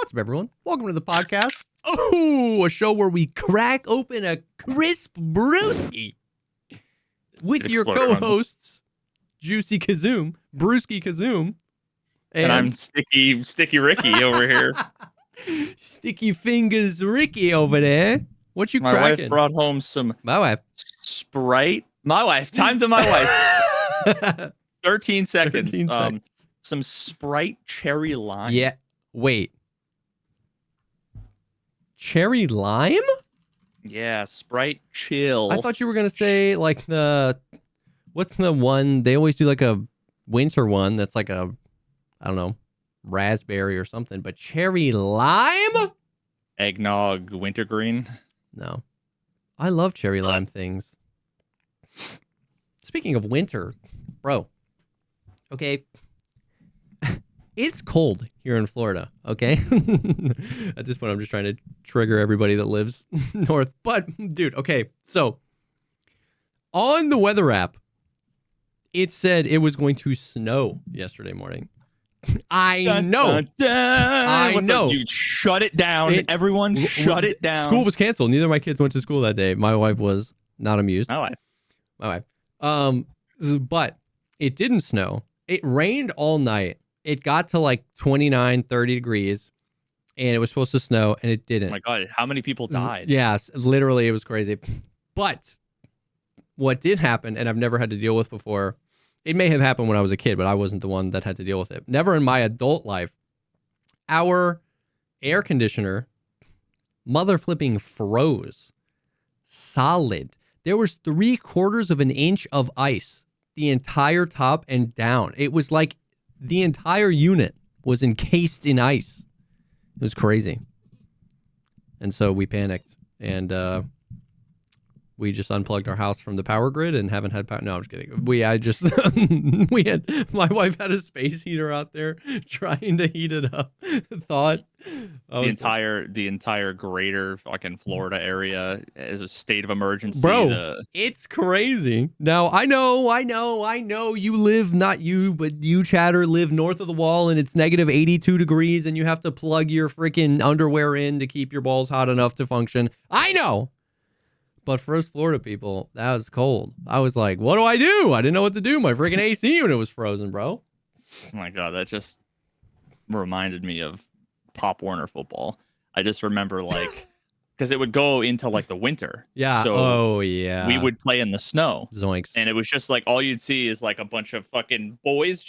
What's up, everyone? Welcome to the podcast. Oh, a show where we crack open a crisp brewski with your co-hosts, JesseKazam, Brewski-Kazam, and I'm Sticky Ricky over here. Sticky Fingers Ricky over there. What you cracking? My wife brought home some Sprite. My wife. Time to my wife. 13 seconds. 13 seconds. Some Sprite cherry lime. Yeah. Wait. Cherry lime? Yeah, Sprite chill. I thought you were gonna say like what's the one they always do, like a winter one that's like a, I don't know, raspberry or something, but cherry lime? Eggnog wintergreen. No. I love cherry lime things. Speaking of winter, bro. Okay. It's cold here in Florida, okay? At this point, I'm just trying to trigger everybody that lives north. But, dude, okay, so on the weather app, it said it was going to snow yesterday morning. I know. I know. Dude, shut it down. Everyone shut it down. School was canceled. Neither of my kids went to school that day. My wife was not amused. My wife. But it didn't snow. It rained all night. It got to like 29, 30 degrees, and it was supposed to snow, and it didn't. Oh my God, how many people died? Yes, literally, it was crazy. But what did happen, and I've never had to deal with before, it may have happened when I was a kid, but I wasn't the one that had to deal with it. Never in my adult life. Our air conditioner, mother flipping froze. Solid. There was 3/4 of an inch of ice, the entire top and down. It was like the entire unit was encased in ice. It was crazy. And so we panicked, and we just unplugged our house from the power grid and haven't had power. No, I'm just kidding. My wife had a space heater out there trying to heat it up. The entire greater fucking Florida area is a state of emergency. Bro, it's crazy. Now, I know you live, not you, but you chatter live north of the wall and it's negative 82 degrees and you have to plug your freaking underwear in to keep your balls hot enough to function. I know. But for us Florida people, that was cold. I was like, what do? I didn't know what to do. My freaking AC unit was frozen, bro. Oh my God, that just reminded me of Pop Warner football. I just remember, like, because it would go into like the winter. Yeah. So we would play in the snow. Zoinks. And it was just like all you'd see is like a bunch of fucking boys,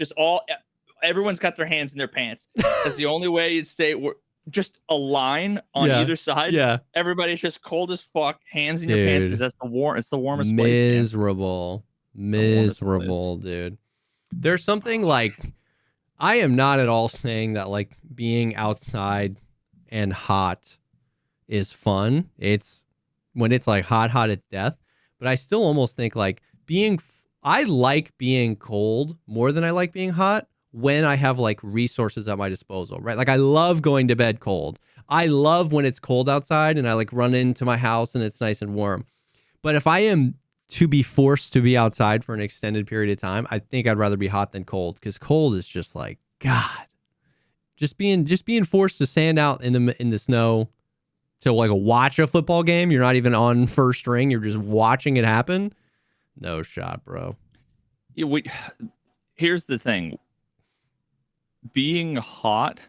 everyone's got their hands in their pants. That's the only way you'd stay. Just a line on either side. Yeah. Everybody's just cold as fuck, hands in your pants, because that's it's the warmest place. Miserable, dude. There's something like, I am not at all saying that like being outside and hot is fun. It's when it's like hot, it's death. But I still almost think like I like being cold more than I like being hot when I have like resources at my disposal, right? Like I love going to bed cold. I love when it's cold outside and I like run into my house and it's nice and warm. But if I am to be forced to be outside for an extended period of time, I think I'd rather be hot than cold, because cold is just like, God, just being forced to stand out in the snow to like watch a football game. You're not even on first string. You're just watching it happen. No shot, bro. Yeah, here's the thing. Being hot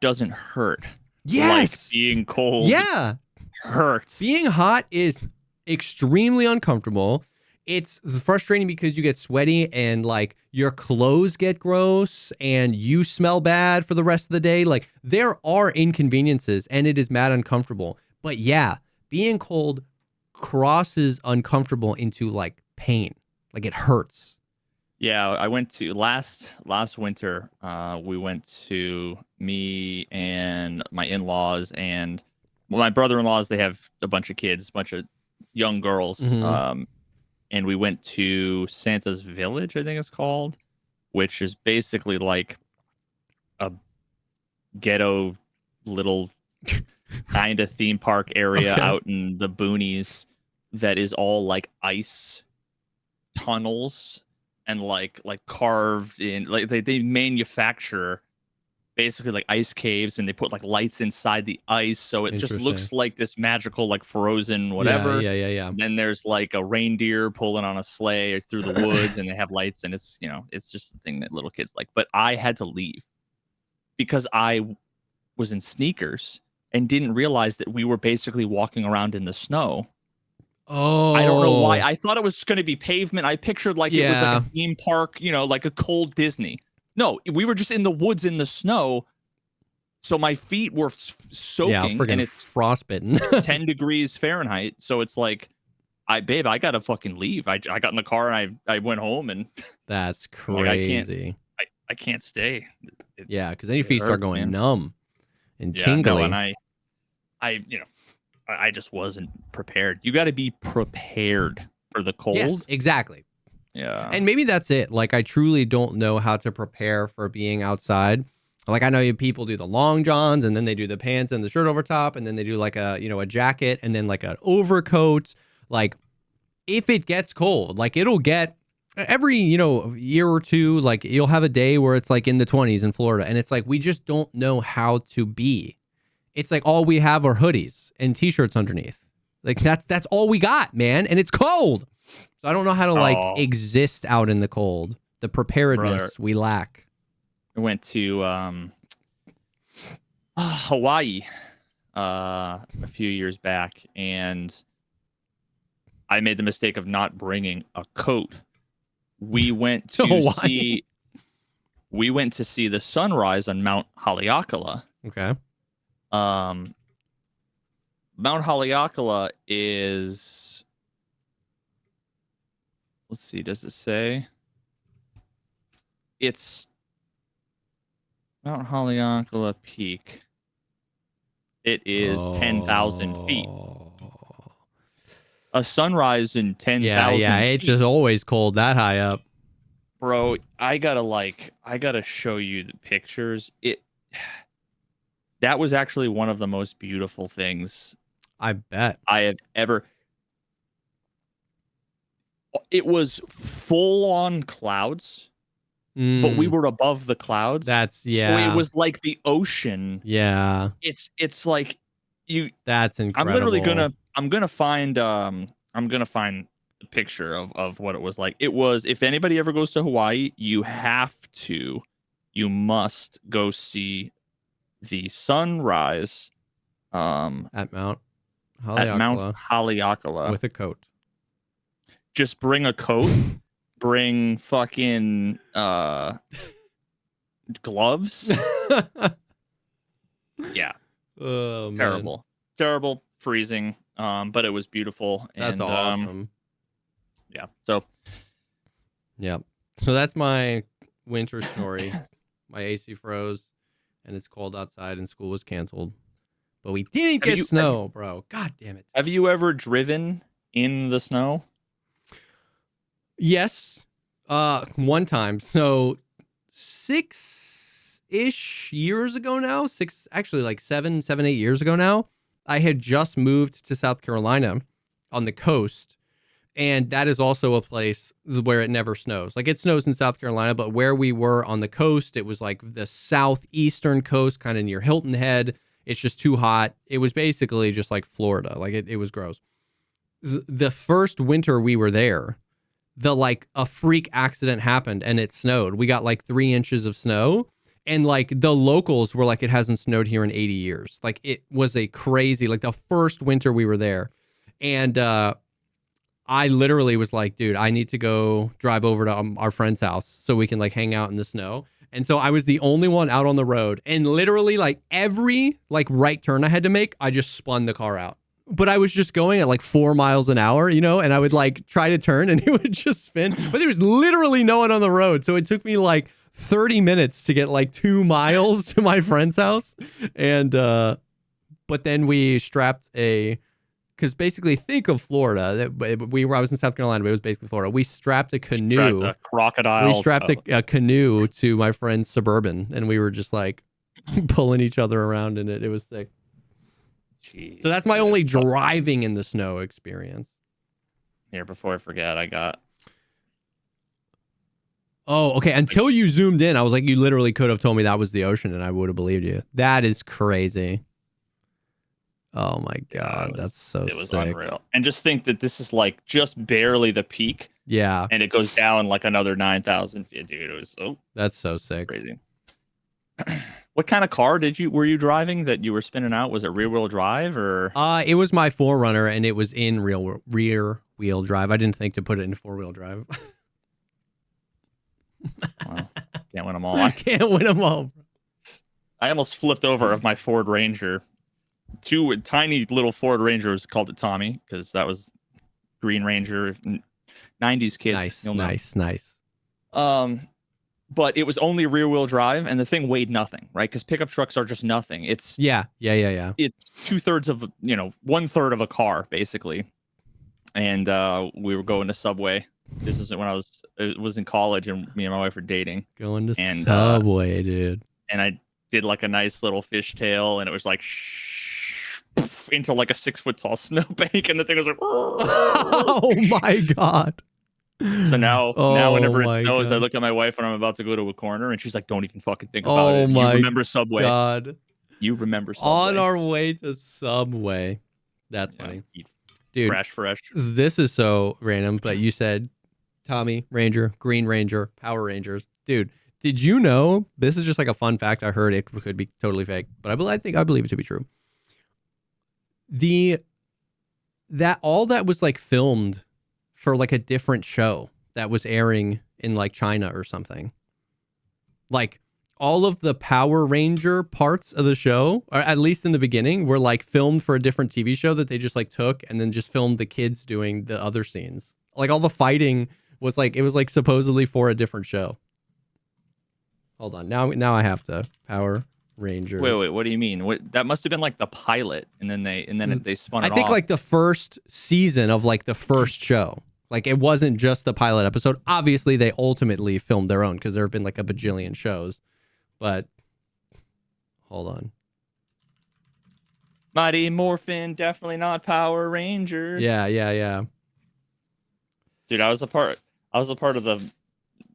doesn't hurt. Yes. Like being cold. Yeah. Hurts. Being hot is extremely uncomfortable. It's frustrating because you get sweaty and like your clothes get gross and you smell bad for the rest of the day. Like there are inconveniences and it is mad uncomfortable. But yeah, being cold crosses uncomfortable into like pain. Like it hurts. Yeah, I went to last winter. We went to me and my in-laws and my brother-in-laws. They have a bunch of kids, a bunch of young girls. Mm-hmm. And we went to Santa's Village, I think it's called, which is basically like a ghetto little kind of theme park area out in the boonies that is all like ice tunnels and like carved in, like they manufacture basically like ice caves, and they put like lights inside the ice, so it just looks like this magical, like frozen whatever. Yeah. Then there's like a reindeer pulling on a sleigh through the woods, and they have lights, and it's, you know, it's just the thing that little kids like. But I had to leave because I was in sneakers and didn't realize that we were basically walking around in the snow. Oh, I don't know why. I thought it was going to be pavement. I pictured like it was like a theme park, you know, like a cold Disney. No, we were just in the woods in the snow. So my feet were soaking, and it's frostbitten. 10 degrees Fahrenheit. So it's like, I gotta fucking leave. I got in the car and I went home, and that's crazy. Like, I can't stay. Yeah, because then your feet start going numb and tingly. No, and I just wasn't prepared. You got to be prepared for the cold. Yes, exactly. Yeah. And maybe that's it. Like, I truly don't know how to prepare for being outside. Like, I know people do the long johns, and then they do the pants and the shirt over top, and then they do like a jacket and then like an overcoat. Like, if it gets cold, like it'll get every, year or two, like you'll have a day where it's like in the 20s in Florida, and it's like, we just don't know how to be. It's like all we have are hoodies and t-shirts underneath. Like that's all we got, man. And it's cold. So I don't know how to like exist out in the cold. The preparedness we lack. I went to Hawaii a few years back, and I made the mistake of not bringing a coat. We went to see the sunrise on Mount Haleakala. Okay. Mount Haleakala is, let's see, does it say? It's Mount Haleakala Peak. It is 10,000 feet. A sunrise in 10,000 Yeah, it's just always cold that high up. Bro, I gotta show you the pictures. That was actually one of the most beautiful things I bet I have ever. It was full on clouds, but we were above the clouds. So it was like the ocean. Yeah. It's like you. That's incredible. I'm literally gonna find a picture of what it was like. It was, if anybody ever goes to Hawaii, you must go see the sunrise at Mount Haleakala with a coat. Just bring a coat, bring fucking gloves. Yeah. Oh, man. Terrible, freezing, but it was beautiful. That's awesome. Yeah. So that's my winter story. My AC froze, and it's cold outside, and school was canceled. But we didn't get snow, bro. God damn it. Have you ever driven in the snow? Yes. One time. So 6-ish years ago now, like 7, 8 years ago now, I had just moved to South Carolina on the coast. And that is also a place where it never snows. Like, it snows in South Carolina, but where we were on the coast, it was like the southeastern coast, kind of near Hilton Head. It's just too hot. It was basically just like Florida. Like, it was gross. The first winter we were there, a freak accident happened and it snowed. We got like 3 inches of snow, and like the locals were like, it hasn't snowed here in 80 years. Like, it was a crazy, like the first winter we were there. And, I literally was like, dude, I need to go drive over to our friend's house so we can like hang out in the snow. And so I was the only one out on the road, and literally like every like right turn I had to make, I just spun the car out. But I was just going at like 4 miles an hour, and I would like try to turn and it would just spin. But there was literally no one on the road. So it took me like 30 minutes to get like 2 miles to my friend's house. And, but then we strapped because basically, think of Florida. I was in South Carolina, but it was basically Florida. We strapped a canoe. We strapped a canoe to my friend's Suburban, and we were just like pulling each other around in it. It was sick. Jeez. So that's my only driving in the snow experience. Here, before I forget, I got Oh, okay. Until you zoomed in, I was like, you literally could have told me that was the ocean, and I would have believed you. That is crazy. Oh my god, that's so it was sick. unreal. And just think that this is like just barely the peak, Yeah, and it goes down like another 9,000 feet, dude. It was that's so sick. crazy. What kind of car were you driving that you were spinning out? Was it rear wheel drive or? It was my 4Runner, and it was in rear wheel drive. I didn't think to put it in 4-wheel drive. Well, can't win them all. Can't win them all. I almost flipped over of my Ford Ranger. Two tiny little Ford Rangers, called it Tommy because that was Green Ranger. 90s kids. Nice. But it was only rear wheel drive, and the thing weighed nothing, right? Because pickup trucks are just nothing. It's yeah. It's 2/3 of 1/3 of a car basically. And we were going to Subway. This is when it was in college, and me and my wife were dating. Going to Subway, dude. And I did like a nice little fishtail, and it was like into like a 6-foot tall snowbank, and the thing was like, oh my god. So now whenever it snows, I look at my wife when I'm about to go to a corner, and she's like, "Don't even fucking think about it. You remember Subway? God. You remember Subway?" On our way to Subway. That's funny, dude. Fresh. This is so random, but you said Tommy Ranger, Green Ranger, Power Rangers, dude. Did you know? This is just like a fun fact I heard. It could be totally fake, but I believe it to be true. All that was like filmed for like a different show that was airing in like China or something. Like all of the Power Ranger parts of the show, or at least in the beginning, were like filmed for a different TV show that they just like took and then just filmed the kids doing the other scenes. Like all the fighting was like, it was like supposedly for a different show. Hold on. Now I have to Power Ranger. Wait. What do you mean? That must have been like the pilot, and then they spun it off. I think like the first season of like the first show. Like it wasn't just the pilot episode. Obviously, they ultimately filmed their own because there have been like a bajillion shows. But hold on. Mighty Morphin, definitely not Power Ranger. Yeah. Dude, I was a part of the.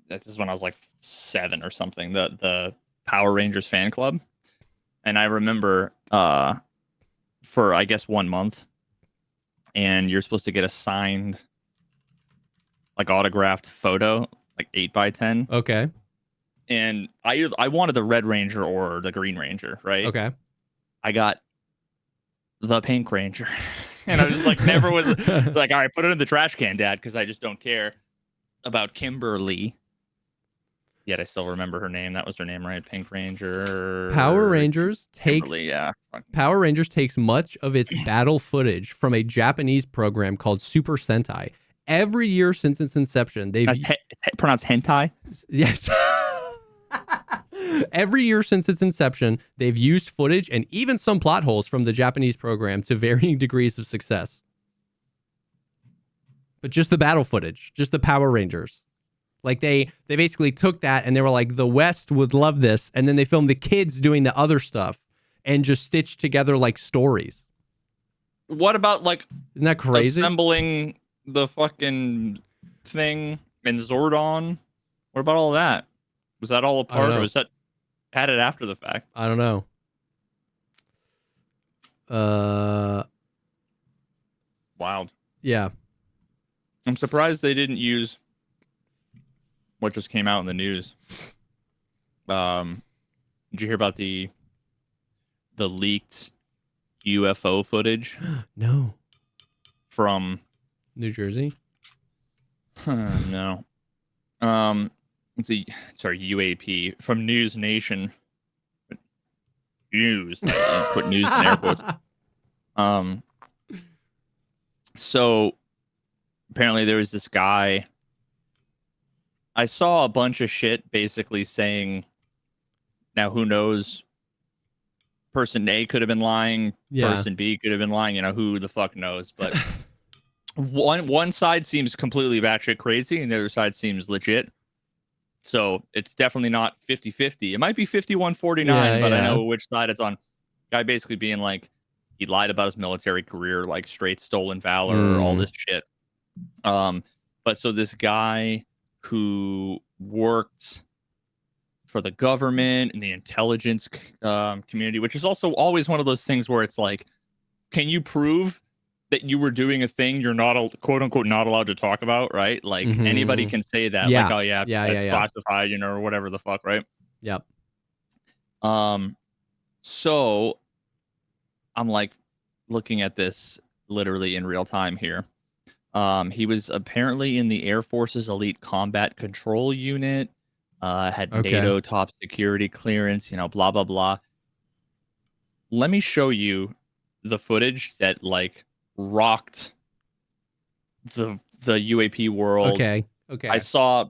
This is when I was like 7 or something. The Power Rangers fan club, and I remember for I guess 1 month, and you're supposed to get a signed, like autographed photo, like 8x10. Okay. And I wanted the Red Ranger or the Green Ranger, right? Okay. I got the Pink Ranger, and I was like, never was like, all right, put it in the trash can, Dad, because I just don't care about Kimberly. Yet I still remember her name. That was her name, right? Pink Ranger. Power Rangers Power Rangers takes much of its battle footage from a Japanese program called Super Sentai. Every year since its inception, they've pronounced hentai. Yes. Every year since its inception, they've used footage and even some plot holes from the Japanese program to varying degrees of success. But just the battle footage, just the Power Rangers. Like they basically took that and they were like, the West would love this. And then they filmed the kids doing the other stuff and just stitched together like stories. What about like, isn't that crazy? Assembling the fucking thing in Zordon? What about all that? Was that all a part, or was that added after the fact? I don't know. Wild. Yeah. I'm surprised they didn't use what just came out in the news. Did you hear about the leaked UFO footage? No. From New Jersey? No. Let's see. Sorry, UAP from News Nation. News. Put news in air quotes. So apparently there was this guy. I saw a bunch of shit basically saying, now who knows? Person A could have been lying. Yeah. Person B could have been lying. You know, who the fuck knows? But one side seems completely batshit crazy, and the other side seems legit. So it's definitely not 50-50. It might be 51-49, but I know which side it's on. Guy basically being like, he lied about his military career, like straight stolen valor, all this shit. But so this guy who worked for the government and the intelligence community, which is also always one of those things where it's like, can you prove that you were doing a thing you're not, quote unquote, not allowed to talk about, right? Like anybody can say that, Yeah. like, oh yeah, Yeah, it's yeah. classified, you know, or whatever the fuck, right? Yep. So I'm like looking at this literally in real time here. He was apparently in the Air Force's Elite Combat Control Unit, had NATO top security clearance, you know, blah, blah, blah. Let me show you the footage that like rocked the UAP world. Okay. I saw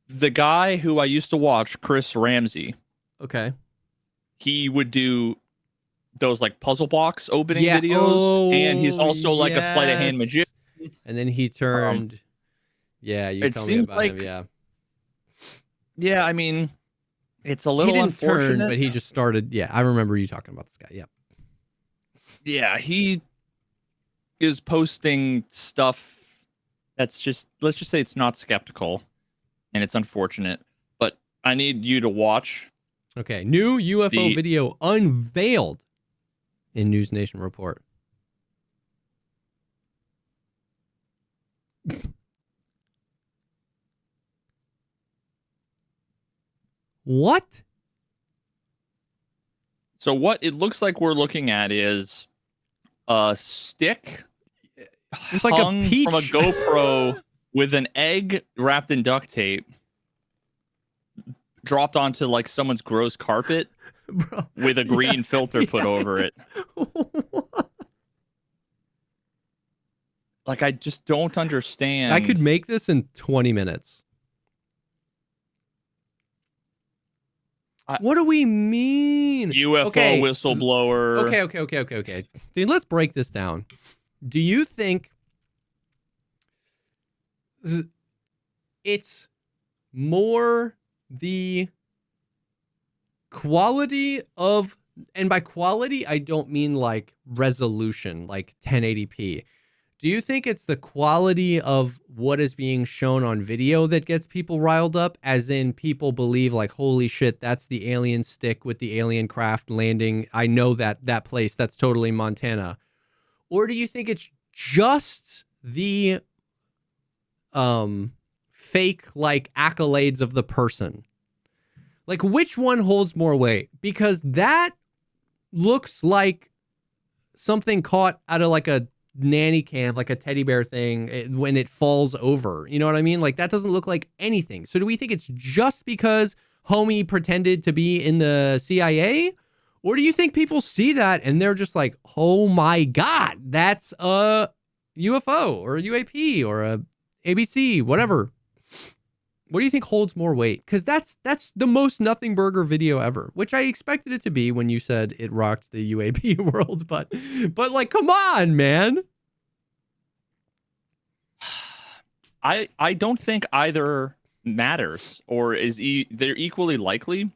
the guy who I used to watch, Chris Ramsey. Okay. He would do those like puzzle box opening videos, and he's also like a sleight of hand magician. And then he turned. You tell me about him. Yeah. Yeah, I mean, it's a little unfortunate. Turn, but he just started. Yeah, I remember you talking about this guy. Yep. Yeah, he is posting stuff that's just, let's just say it's not skeptical, and it's unfortunate. But I need you to watch. Okay, new UFO video unveiled in News Nation report. What? So what it looks like we're looking at is a stick it's like a peach from a GoPro with an egg wrapped in duct tape dropped onto like someone's gross carpet. Bro, with a green filter put over it. Like, I just don't understand. I could make this in 20 minutes. What do we mean? UFO whistleblower. Okay. Dude, let's break this down. Do you think it's more the quality of, and by quality, I don't mean like resolution, like 1080p. Do you think it's the quality of what is being shown on video that gets people riled up, as in people believe like, holy shit, that's the alien stick with the alien craft landing. I know that place, that's totally Montana. Or do you think it's just the fake like accolades of the person? Like, which one holds more weight? Because that looks like something caught out of like a nanny cam, like a teddy bear thing when it falls over. You know what I mean? Like, that doesn't look like anything. So do we think it's just because homie pretended to be in the CIA? Or do you think people see that and they're just like, oh my God, that's a UFO or a UAP or a ABC, whatever. What do you think holds more weight? Because that's the most nothing burger video ever, which I expected it to be when you said it rocked the UAP world. But like, come on, man. I don't think either matters or is they're equally likely,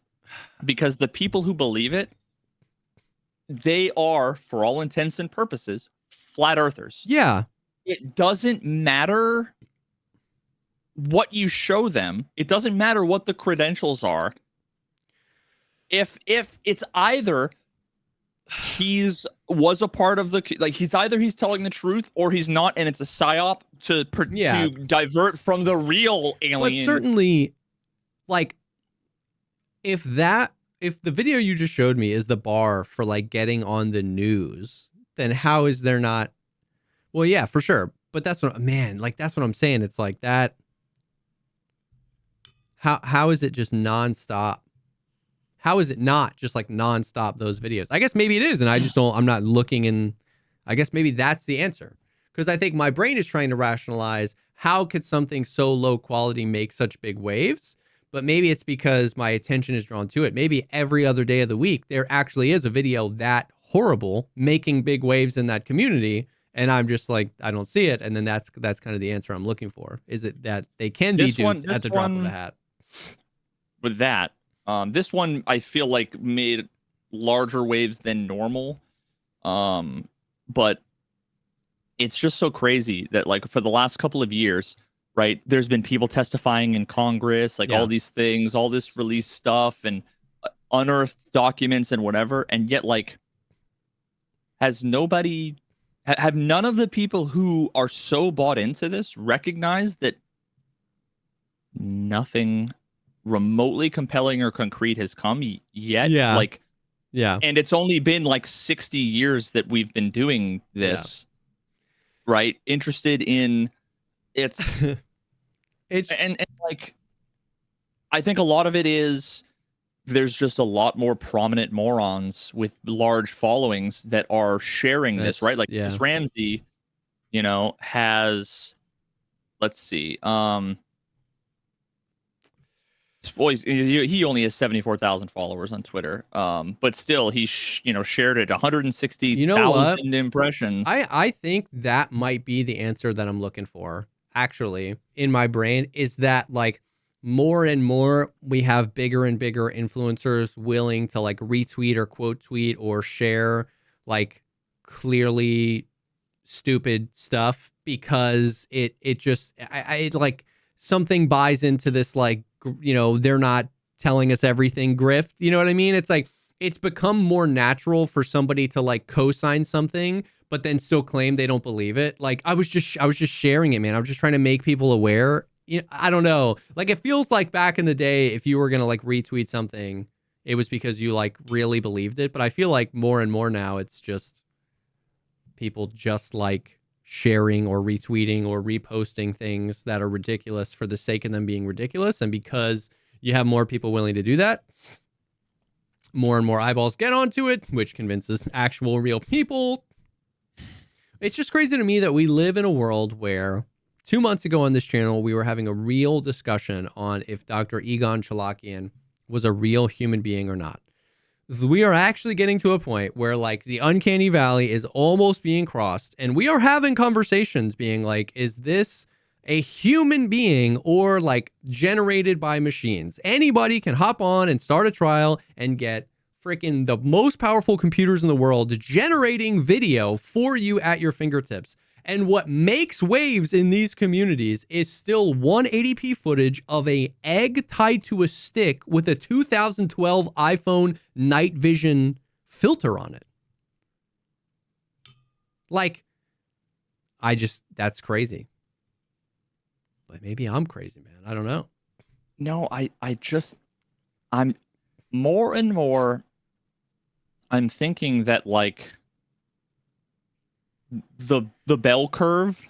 because the people who believe it, they are, for all intents and purposes, flat earthers. Yeah. It doesn't matter what you show them. It doesn't matter what the credentials are. If it's either he's was a part of the, like, he's telling the truth or he's not, and it's a psyop to divert from the real alien. But certainly, like, if the video you just showed me is the bar for like getting on the news, then how is there not? Well, yeah, for sure. But that's what I'm saying. It's like that. How is it just nonstop? How is it not just like nonstop those videos? I guess maybe it is, and I'm not looking in. I guess maybe that's the answer. Because I think my brain is trying to rationalize how could something so low quality make such big waves? But maybe it's because my attention is drawn to it. Maybe every other day of the week, there actually is a video that horrible making big waves in that community. And I'm just like, I don't see it. And then that's kind of the answer I'm looking for. Is it that they can be duped at the drop of a hat? With that, this one I feel like made larger waves than normal. But it's just so crazy that, like, for the last couple of years, right? There's been people testifying in Congress, like all these things, all this released stuff and unearthed documents and whatever. And yet, like, has nobody, have none of the people who are so bought into this recognized that nothing remotely compelling or concrete has come yet? Yeah. Like, yeah. And it's only been like 60 years that we've been doing this, right? Interested in it's and like, I think a lot of it is there's just a lot more prominent morons with large followings that are sharing this, right? Like this Ramsey, you know, has, let's see, boys, he only has 74,000 followers on Twitter, but still he shared it 160,000 impressions. I think that might be the answer that I'm looking for, actually, in my brain, is that like more and more we have bigger and bigger influencers willing to like retweet or quote tweet or share like clearly stupid stuff, because it just I like something buys into this, like, you know, they're not telling us everything grift. You know what I mean? It's like, it's become more natural for somebody to like co-sign something, but then still claim they don't believe it. Like I was just sharing it, man. I was just trying to make people aware. You know, I don't know. Like it feels like back in the day, if you were going to like retweet something, it was because you like really believed it. But I feel like more and more now, it's just people just like sharing or retweeting or reposting things that are ridiculous for the sake of them being ridiculous. And because you have more people willing to do that, more and more eyeballs get onto it, which convinces actual real people. It's just crazy to me that we live in a world where 2 months ago on this channel, we were having a real discussion on if Dr. Egon Chalakian was a real human being or not. We are actually getting to a point where like the uncanny valley is almost being crossed, and we are having conversations being like, is this a human being or like generated by machines? Anybody can hop on and start a trial and get freaking the most powerful computers in the world generating video for you at your fingertips. And what makes waves in these communities is still 180p footage of a egg tied to a stick with a 2012 iPhone night vision filter on it. Like, that's crazy. But maybe I'm crazy, man. I don't know. No, I'm more and more, I'm thinking that like the bell curve,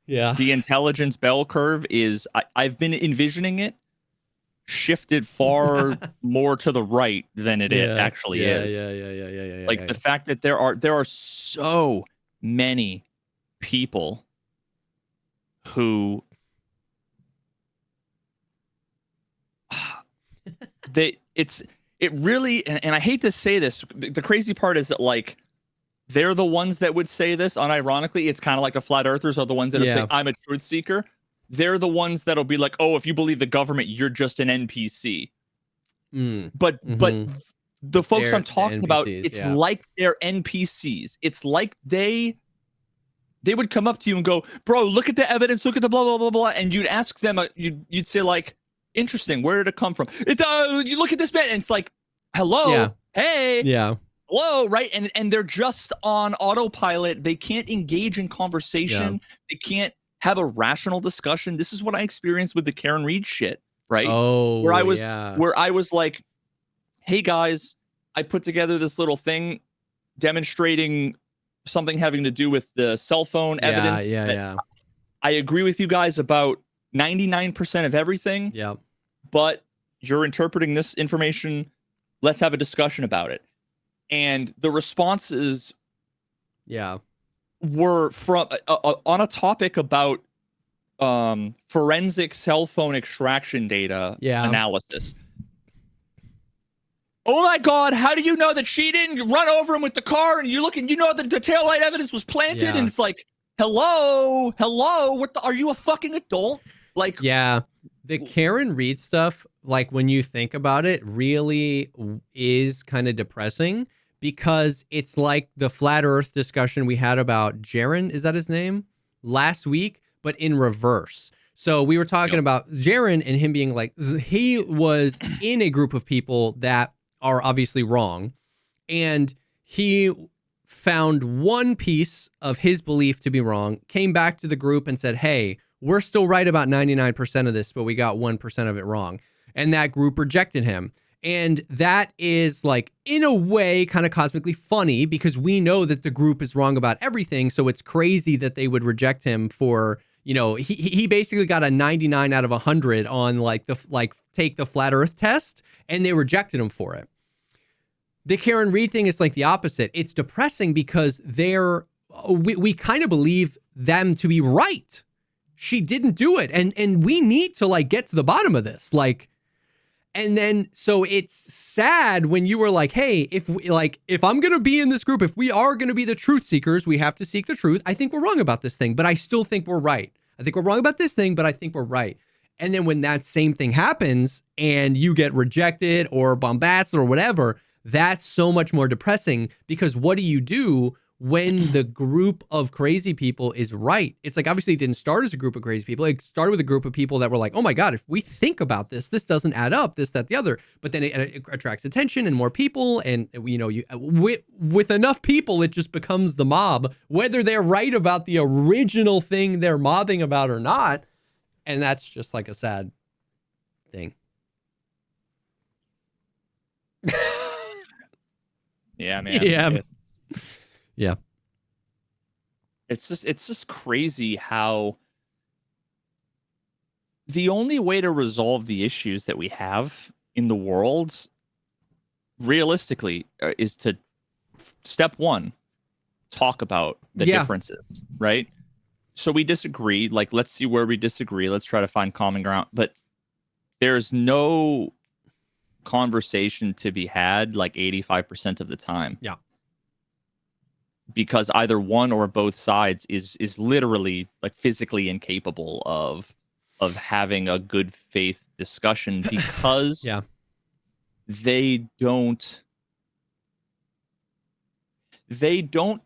the intelligence bell curve is, I've been envisioning it shifted far more to the right than it actually is. Yeah. Like the fact that there are so many people who it really, and I hate to say this, the crazy part is that like they're the ones that would say this unironically. It's kind of like the flat earthers are the ones that are saying, I'm a truth seeker. They're the ones that'll be like, oh, if you believe the government, you're just an NPC. But the folks I'm talking about, it's like they're NPCs. It's like they would come up to you and go, bro, look at the evidence, look at the blah, blah, blah, blah. And you'd ask them, you'd say like, interesting, where did it come from? You look at this man, and it's like, hello, hey, hello, right? And they're just on autopilot. They can't engage in conversation. They can't have a rational discussion. This is what I experienced with the Karen Reed shit, right? Oh, where I was like, hey guys, I put together this little thing demonstrating something having to do with the cell phone evidence. I agree with you guys about 99% of everything. But you're interpreting this information. Let's have a discussion about it. And the responses were from on a topic about forensic cell phone extraction data analysis. Oh my God, how do you know that she didn't run over him with the car, and you look and you know that the taillight evidence was planted? And it's like, hello, are you a fucking adult? Like, the Karen Reed stuff, like when you think about it, really is kind of depressing, because it's like the flat earth discussion we had about Jaron, is that his name? Last week, but in reverse. So we were talking about Jaren and him being like, he was in a group of people that are obviously wrong. And he found one piece of his belief to be wrong, came back to the group and said, hey, we're still right about 99% of this, but we got 1% of it wrong. And that group rejected him. And that is like, in a way, kind of cosmically funny because we know that the group is wrong about everything. So it's crazy that they would reject him for, you know, he basically got a 99 out of 100 on take the flat earth test, and they rejected him for it. The Karen Reed thing is like the opposite. It's depressing because we kind of believe them to be right. She didn't do it. And we need to like get to the bottom of this. Like, and then, so it's sad when you were like, hey, if I'm going to be in this group, if we are going to be the truth seekers, we have to seek the truth. I think we're wrong about this thing, but I still think we're right. I think we're wrong about this thing, but I think we're right. And then when that same thing happens and you get rejected or bombasted or whatever, that's so much more depressing because what do you do when the group of crazy people is right? It's like, obviously it didn't start as a group of crazy people. It started with a group of people that were like, oh my God, if we think about this, this doesn't add up, this, that, the other. But then it attracts attention and more people. And, you know, with enough people, it just becomes the mob, whether they're right about the original thing they're mobbing about or not. And that's just like a sad thing. Yeah, man. Yeah. It's just crazy how the only way to resolve the issues that we have in the world, realistically, is to step one, talk about the differences, right? So we disagree. Like, let's see where we disagree. Let's try to find common ground. But there's no conversation to be had like 85% of the time. Yeah. Because either one or both sides is literally like physically incapable of having a good faith discussion because they don't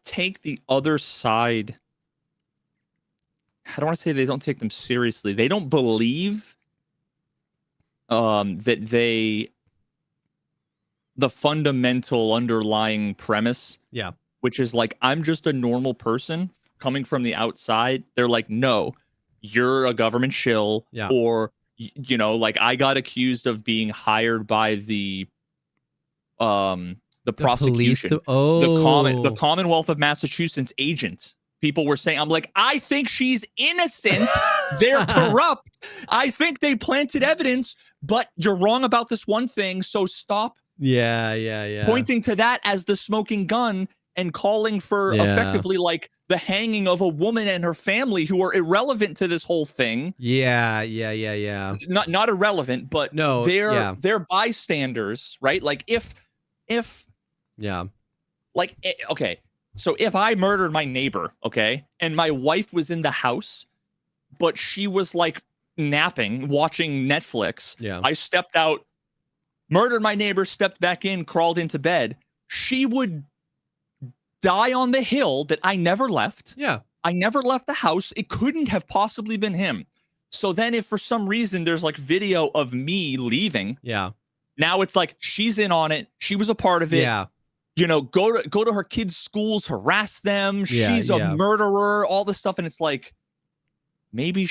take the other side. I don't want to say they don't take them seriously. They don't believe that the fundamental underlying premise, which is like, I'm just a normal person coming from the outside. They're like, no, you're a government shill, or, you know, like I got accused of being hired by the prosecution, the Commonwealth of Massachusetts agent. People were saying, I'm like, I think she's innocent. They're corrupt. I think they planted evidence, but you're wrong about this one thing. So stop. Pointing to that as the smoking gun and calling for effectively like the hanging of a woman and her family who are irrelevant to this whole thing. Not irrelevant, but no, they're bystanders, right? Like if like, okay. So if I murdered my neighbor, okay, and my wife was in the house, but she was like napping, watching Netflix, I stepped out, murdered my neighbor, stepped back in, crawled into bed, she would die on the hill that I never left. I never left the house. It couldn't have possibly been him. So then if for some reason there's like video of me leaving, now it's like she's in on it. She was a part of it. You know, go to her kids' schools, harass them. She's a murderer, all this stuff. And it's like, maybe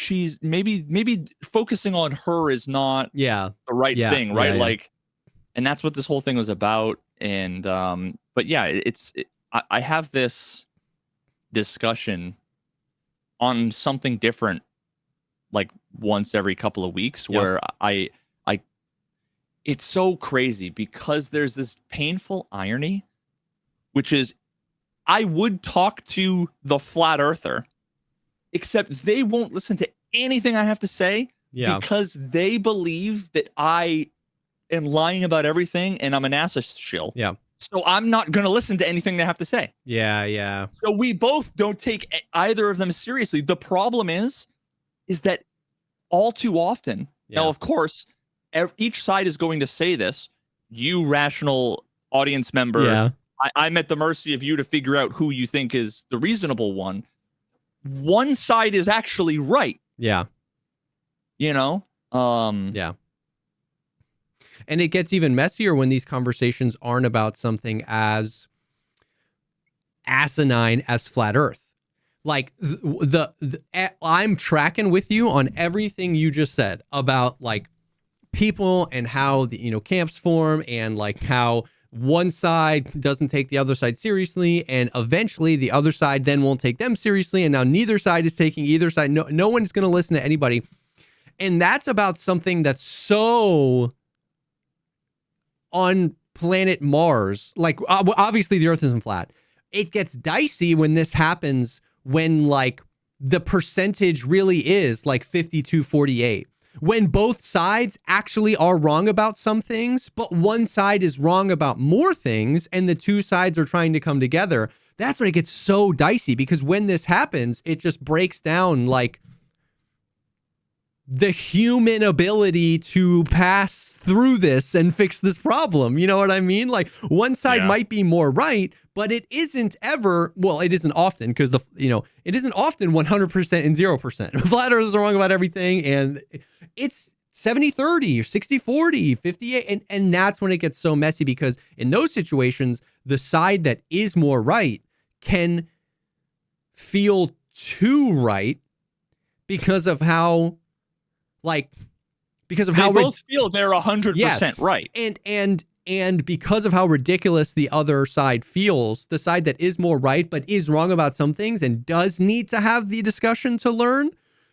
focusing on her is not the right thing, right? Like, and that's what this whole thing was about. And, but yeah, I have this discussion on something different, like once every couple of weeks where it's so crazy because there's this painful irony, which is I would talk to the flat earther, except they won't listen to anything I have to say because they believe that I am lying about everything and I'm an ass shill. So I'm not going to listen to anything they have to say. So we both don't take either of them seriously. The problem is that all too often, now, of course, each side is going to say this. You rational audience member, I'm at the mercy of you to figure out who you think is the reasonable one. One side is actually right. you know? Yeah. And it gets even messier when these conversations aren't about something as asinine as flat Earth. Like I'm tracking with you on everything you just said about like people and how the camps form and like how one side doesn't take the other side seriously, and eventually the other side then won't take them seriously, and now neither side is taking either side. No one's going to listen to anybody. And that's about something that's so on planet Mars. Like, obviously the Earth isn't flat. It gets dicey when this happens, when like the percentage really is like 52-48. When both sides actually are wrong about some things, but one side is wrong about more things, and the two sides are trying to come together. That's when it gets so dicey, because when this happens, it just breaks down like the human ability to pass through this and fix this problem. You know what I mean? Like one side might be more right, but it isn't ever, well, it isn't often, because it isn't often 100% and 0%. Flat earthers are wrong about everything, and it's 70-30 or 60-40, 58. And that's when it gets so messy, because in those situations, the side that is more right can feel too right because of how they both feel they're 100% right. And because of how ridiculous the other side feels, the side that is more right but is wrong about some things and does need to have the discussion to learn,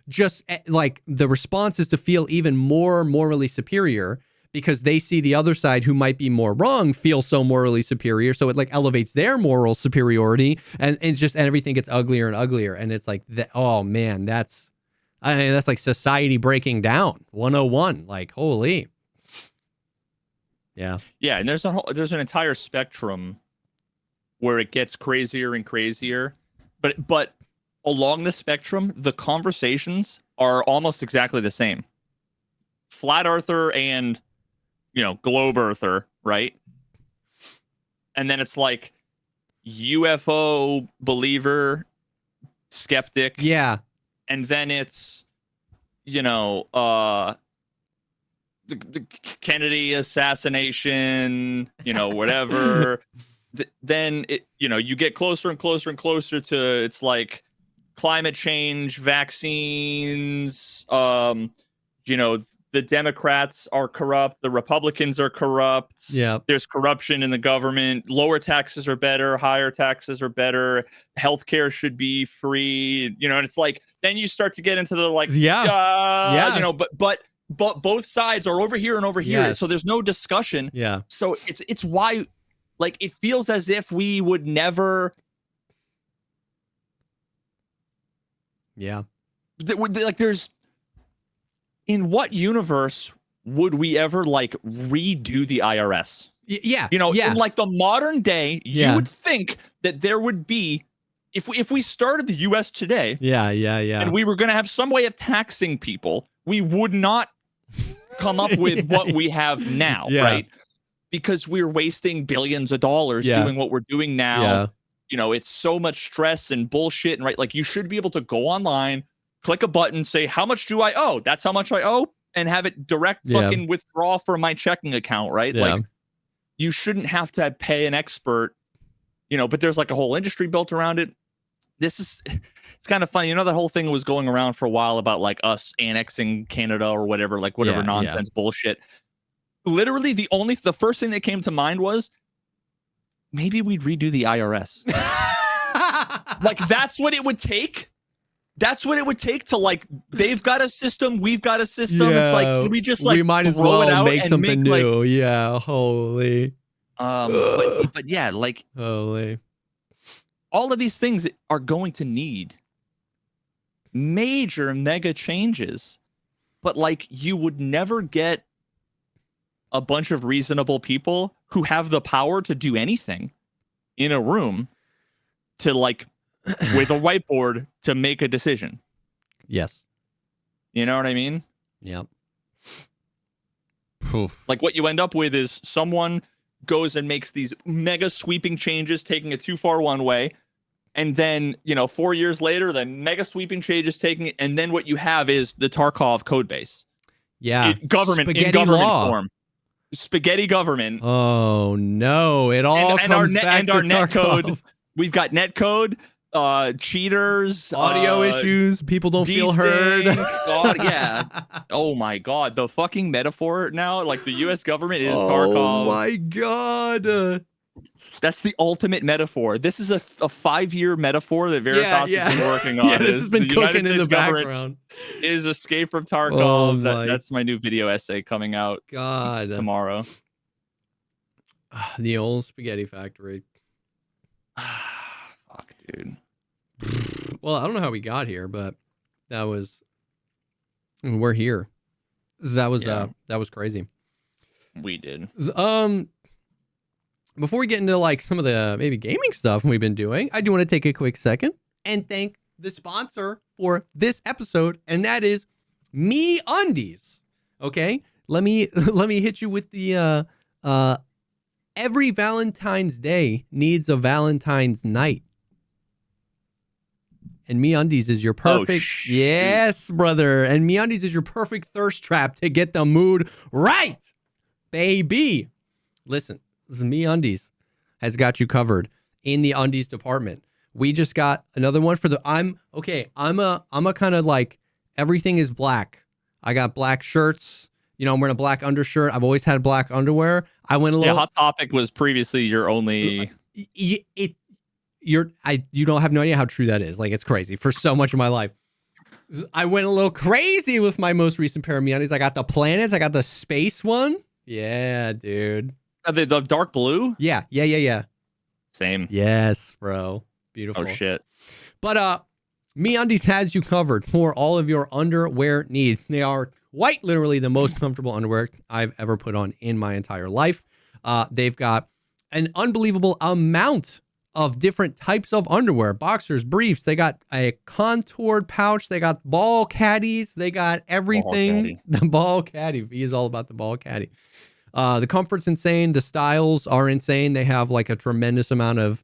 just like the response is to feel even more morally superior, because they see the other side, who might be more wrong, feel so morally superior. So it like elevates their moral superiority, and everything gets uglier and uglier. And it's like, oh man, that's like society breaking down 101. Like, holy. Yeah. Yeah, and there's an entire spectrum where it gets crazier and crazier. But along the spectrum, the conversations are almost exactly the same. Flat earther and, globe earther, right? And then it's like UFO believer, skeptic. Yeah. And then it's, the Kennedy assassination, whatever. Then you get closer and closer and closer to, it's like climate change, vaccines, the Democrats are corrupt, the Republicans are corrupt. Yeah. There's corruption in the government. Lower taxes are better, higher taxes are better. Healthcare should be free. And it's like, then you start to get into the like, but both sides are over here and over here. Yes. So there's no discussion. Yeah. So it's why, like, it feels as if we would never. Yeah. Like, there's. In what universe would we ever like redo the IRS? Yeah. In like the modern day, you would think that there would be, if we started the US today. Yeah. And we were going to have some way of taxing people, we would not come up with what we have now, right? Because we're wasting billions of dollars doing what we're doing now. It's so much stress and bullshit, and right, like you should be able to go online, click a button, say, how much do I owe? That's how much I owe, and have it direct fucking withdraw from my checking account, right? Like, you shouldn't have to pay an expert, but there's like a whole industry built around it. It's kind of funny. That whole thing was going around for a while about like us annexing Canada or whatever, like whatever nonsense bullshit. Literally the first thing that came to mind was, maybe we'd redo the IRS. Like, that's what it would take. That's what it would take to, like, they've got a system, we've got a system. It's like, we just like, we might as well make something new. Like, holy. But yeah, like, holy. All of these things are going to need major mega changes, but like, you would never get a bunch of reasonable people who have the power to do anything in a room to like, with a whiteboard to make a decision. Yes. You know what I mean? Yep. Like, what you end up with is someone goes and makes these mega sweeping changes, taking it too far one way. And then, 4 years later, the mega sweeping change is taking it. And then what you have is the Tarkov code base. Yeah. Government Spaghetti in government law. form. Spaghetti government. Oh no! It all comes back to net Tarkov. code. We've got net code, cheaters, audio issues. People don't feel heard. God, yeah. Oh my God, the fucking metaphor now. Like the U.S. government is Tarkov. Tarkov. Oh my God. That's the ultimate metaphor. This is a 5-year metaphor that Veritas has been working on. Yeah, this has been cooking in the background. Is escape from Tarkov. Oh That's my new video essay coming out tomorrow. The old spaghetti factory. Fuck, dude. Well, I don't know how we got here, but we're here. That was crazy. We did. Before we get into like some of the maybe gaming stuff we've been doing, I do want to take a quick second and thank the sponsor for this episode, and that is MeUndies. Okay, let me hit you with the every Valentine's Day needs a Valentine's night, and MeUndies is your perfect yes, brother, and MeUndies is your perfect thirst trap to get the mood right, baby. Listen. MeUndies has got you covered in the undies department. We just got another one for I'm a kind of like everything is black. I got black shirts. I'm wearing a black undershirt. I've always had black underwear. I went a little. Hot Topic was previously your only. You don't have no idea how true that is. Like, it's crazy for so much of my life. I went a little crazy with my most recent pair of MeUndies. I got the planets. I got the space one. Yeah, dude. The dark blue? Yeah. Same. Yes, bro. Beautiful. Oh, shit. But MeUndies has you covered for all of your underwear needs. They are quite literally the most comfortable underwear I've ever put on in my entire life. They've got an unbelievable amount of different types of underwear, boxers, briefs. They got a contoured pouch. They got ball caddies. They got everything. The ball caddy. V is all about the ball caddy. The comfort's insane. The styles are insane. They have like a tremendous amount of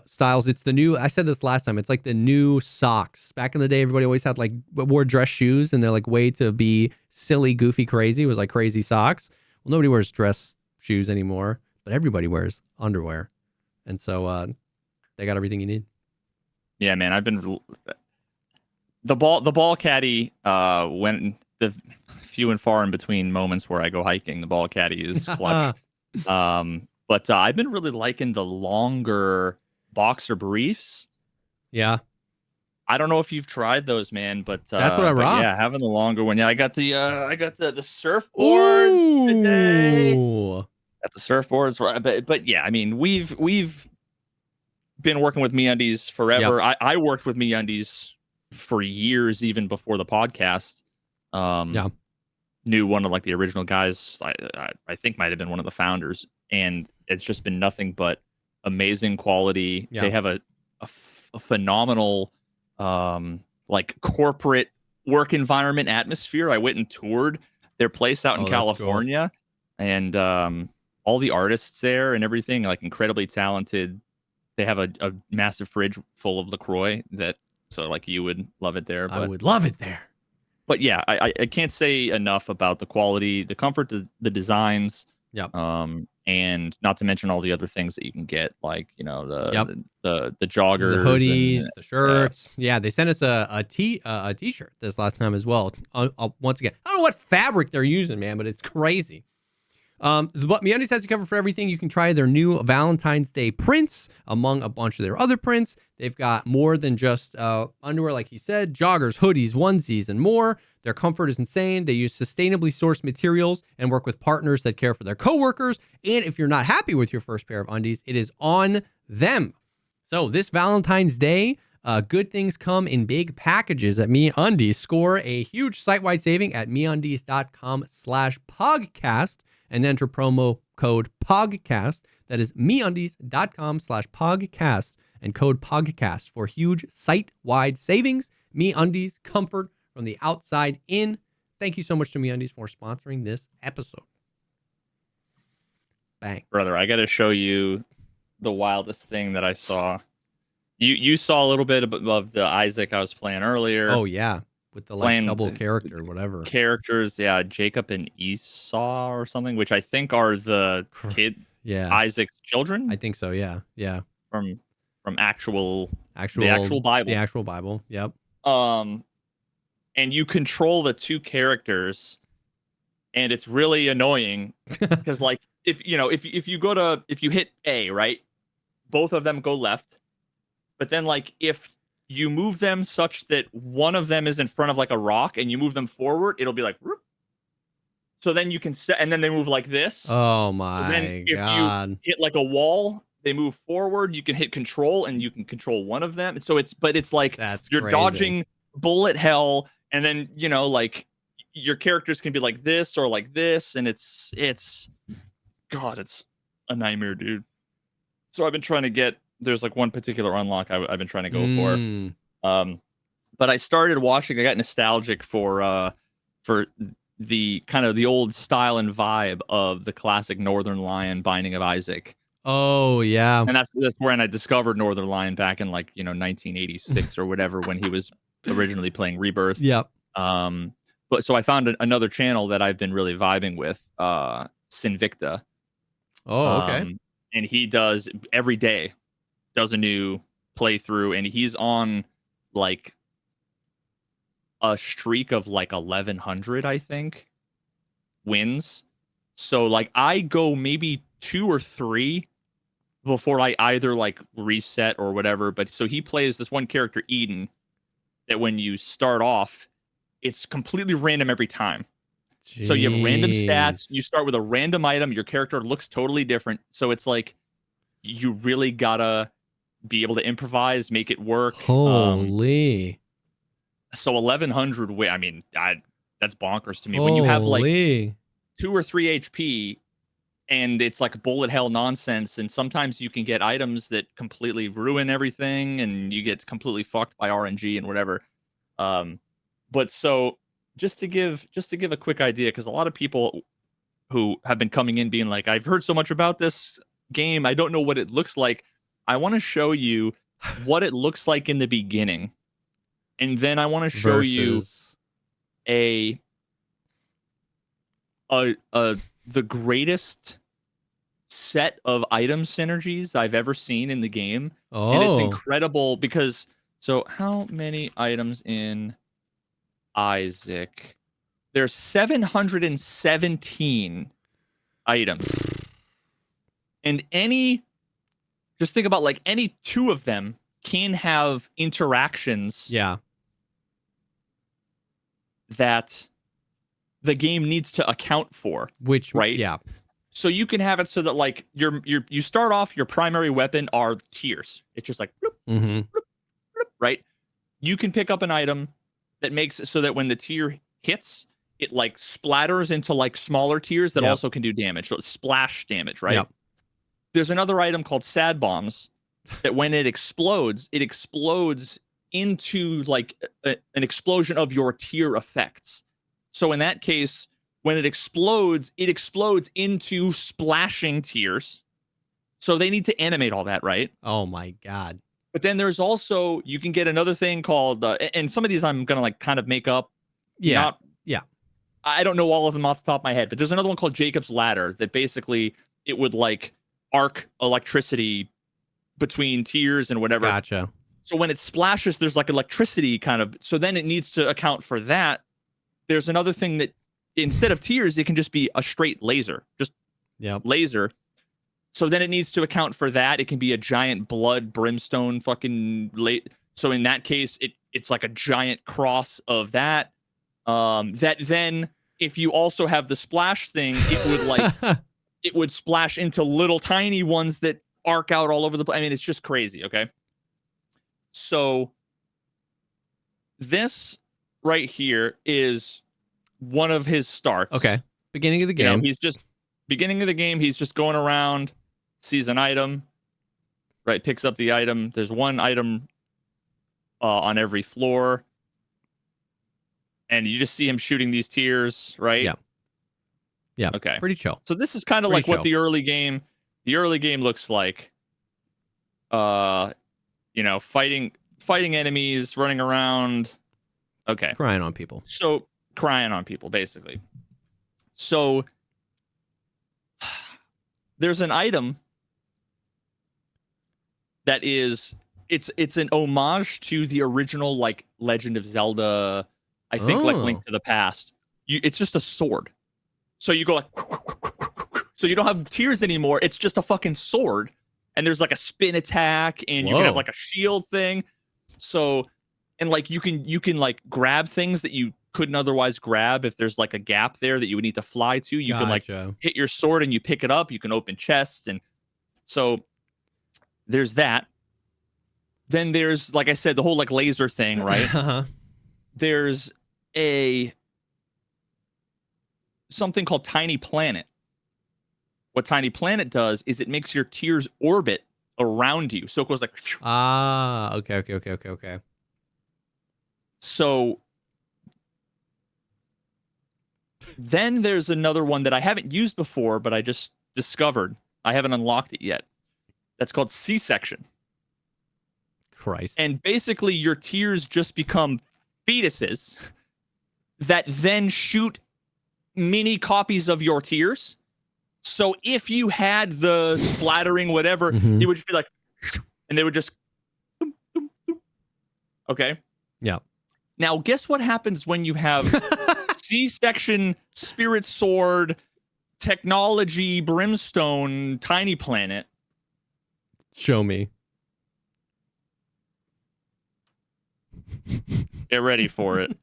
styles. It's the new, I said this last time, it's like the new socks. Back in the day, everybody always had like wore dress shoes, and they're like way to be silly, goofy, crazy. It was like crazy socks. Well, nobody wears dress shoes anymore, but everybody wears underwear. And so they got everything you need. Yeah, man. I've been the ball caddy when the few and far in between moments where I go hiking, the ball caddy is clutch. But I've been really liking the longer boxer briefs. Yeah. I don't know if you've tried those, man, but that's what I rock. Yeah, having the longer one. Yeah, I got the surfboard today. Got the surfboards, but yeah, I mean, we've been working with MeUndies forever. Yep. I worked with MeUndies for years, even before the podcast. Knew one of like the original guys. I think might have been one of the founders, and it's just been nothing but amazing quality. Yeah. They have a phenomenal like corporate work environment atmosphere. I went and toured their place out in California, cool. And all the artists there and everything, like incredibly talented. They have a massive fridge full of LaCroix so like you would love it there. But, I would love it there. But yeah, I can't say enough about the quality, the comfort, the designs, and not to mention all the other things that you can get, like the joggers, the hoodies, the shirts. Yeah, they sent us a t-shirt this last time as well. Once again, I don't know what fabric they're using, man, but it's crazy. But MeUndies has you covered for everything. You can try their new Valentine's Day prints among a bunch of their other prints. They've got more than just underwear, like he said, joggers, hoodies, onesies, and more. Their comfort is insane. They use sustainably sourced materials and work with partners that care for their coworkers. And if you're not happy with your first pair of undies, it is on them. So this Valentine's Day, good things come in big packages at MeUndies. Score a huge site-wide saving at MeUndies.com/Pogcast. And enter promo code POGCAST. That is MeUndies.com/Pogcast and code POGCAST for huge site-wide savings. MeUndies, comfort from the outside in. Thank you so much to MeUndies for sponsoring this episode. Bang. Brother, I got to show you the wildest thing that I saw You saw a little bit of the Isaac I was playing earlier. Oh yeah, with the like Playing double the character, whatever. characters, yeah, Jacob and Esau or something, which I think are the kid Yeah, Isaac's children I think so. Yeah, yeah. from actual the Actual, actual Bible. the actual Bible. Yep. And you control the two characters, and it's really annoying because like if you know if you hit A, right, both of them go left, but then like if you move them such that one of them is in front of like a rock and you move them forward, it'll be like whoop. So then you can set, and then they move like this. Oh So then my if you god, hit like a wall, they move forward. You can hit control, and you can control one of them. So it's like that's you're crazy. dodging bullet hell, and then like your characters can be like this or like this, and it's God, it's a nightmare, dude. So I've been trying to get. There's like one particular unlock I've been trying to go for. But I started watching. I got nostalgic for the kind of the old style and vibe of the classic Northern Lion Binding of Isaac. Oh yeah, And that's when I discovered Northern Lion back in like 1986 or whatever when he was originally playing Rebirth. Yep. But so I found another channel that I've been really vibing with, Sinvicta. Oh okay. And he does every day does a new playthrough, and he's on like a streak of like 1100, I think, wins. So like I go maybe 2 or 3 before I either like reset or whatever. But so he plays this one character, Eden, that when you start off, it's completely random every time. Jeez. So you have random stats. You start with a random item. Your character looks totally different. So it's like you really gotta be able to improvise, make it work. Holy. So 1100, I mean, that's bonkers to me. When you have like 2 or 3 HP and it's like bullet hell nonsense, and sometimes you can get items that completely ruin everything and you get completely fucked by RNG and whatever. But so just to give a quick idea, because a lot of people who have been coming in being like, I've heard so much about this game, I don't know what it looks like. I want to show you what it looks like in the beginning. And then I want to show you the greatest set of item synergies I've ever seen in the game. Oh. And it's incredible because so how many items in Isaac? There's 717 items. And just think about like any 2 of them can have interactions. Yeah. That the game needs to account for, which right? Yeah. So you can have it so that like you start off, your primary weapon are tears. It's just like bloop, bloop, bloop, right? You can pick up an item that makes it so that when the tear hits, it like splatters into like smaller tears that also can do damage. So it's splash damage, right? Yep. There's another item called sad bombs that when it explodes into like an explosion of your tear effects. So in that case, when it explodes into splashing tears. So they need to animate all that, right? Oh my god. But then there's also, you can get another thing called, and some of these I'm going to like kind of make up. Yeah. I don't know all of them off the top of my head, but there's another one called Jacob's Ladder that basically it would like arc electricity between tears and whatever. Gotcha. So when it splashes, there's like electricity kind of, so then it needs to account for that. There's another thing that instead of tears, it can just be a straight laser, just laser. So then it needs to account for that. It can be a giant blood brimstone fucking so in that case, it's like a giant cross of that. That then if you also have the splash thing, it would like it would splash into little tiny ones that arc out all over the place. I mean, it's just crazy, okay? So this right here is one of his starts. Okay. Beginning of the game. He's just beginning of the game. He's just going around, sees an item, right? Picks up the item. There's one item on every floor. And you just see him shooting these tears, right? Yeah. Yeah. Okay. Pretty chill. So this is kind of like what the early game looks like. fighting enemies, running around. Okay. Crying on people. So crying on people, basically. So there's an item that is it's an homage to the original like Legend of Zelda, I think like Link to the Past. It's just a sword. So you go like so you don't have tears anymore. It's just a fucking sword. And there's like a spin attack and you can have like a shield thing. So and like you can like grab things that you couldn't otherwise grab if there's like a gap there that you would need to fly to. You can like hit your sword and you pick it up. You can open chests. And so there's that. Then there's, like I said, the whole like laser thing, right? There's something called Tiny Planet. What Tiny Planet does is it makes your tears orbit around you. So it goes like... Okay. So then there's another one that I haven't used before, but I just discovered. I haven't unlocked it yet. That's called C-section. Christ. And basically your tears just become fetuses that then shoot mini copies of your tears. So if you had the splattering whatever, it would just be like, and they would just, okay? Yeah. Now, guess what happens when you have C-section, Spirit Sword, Technology, Brimstone, Tiny Planet? Show me. Get ready for it.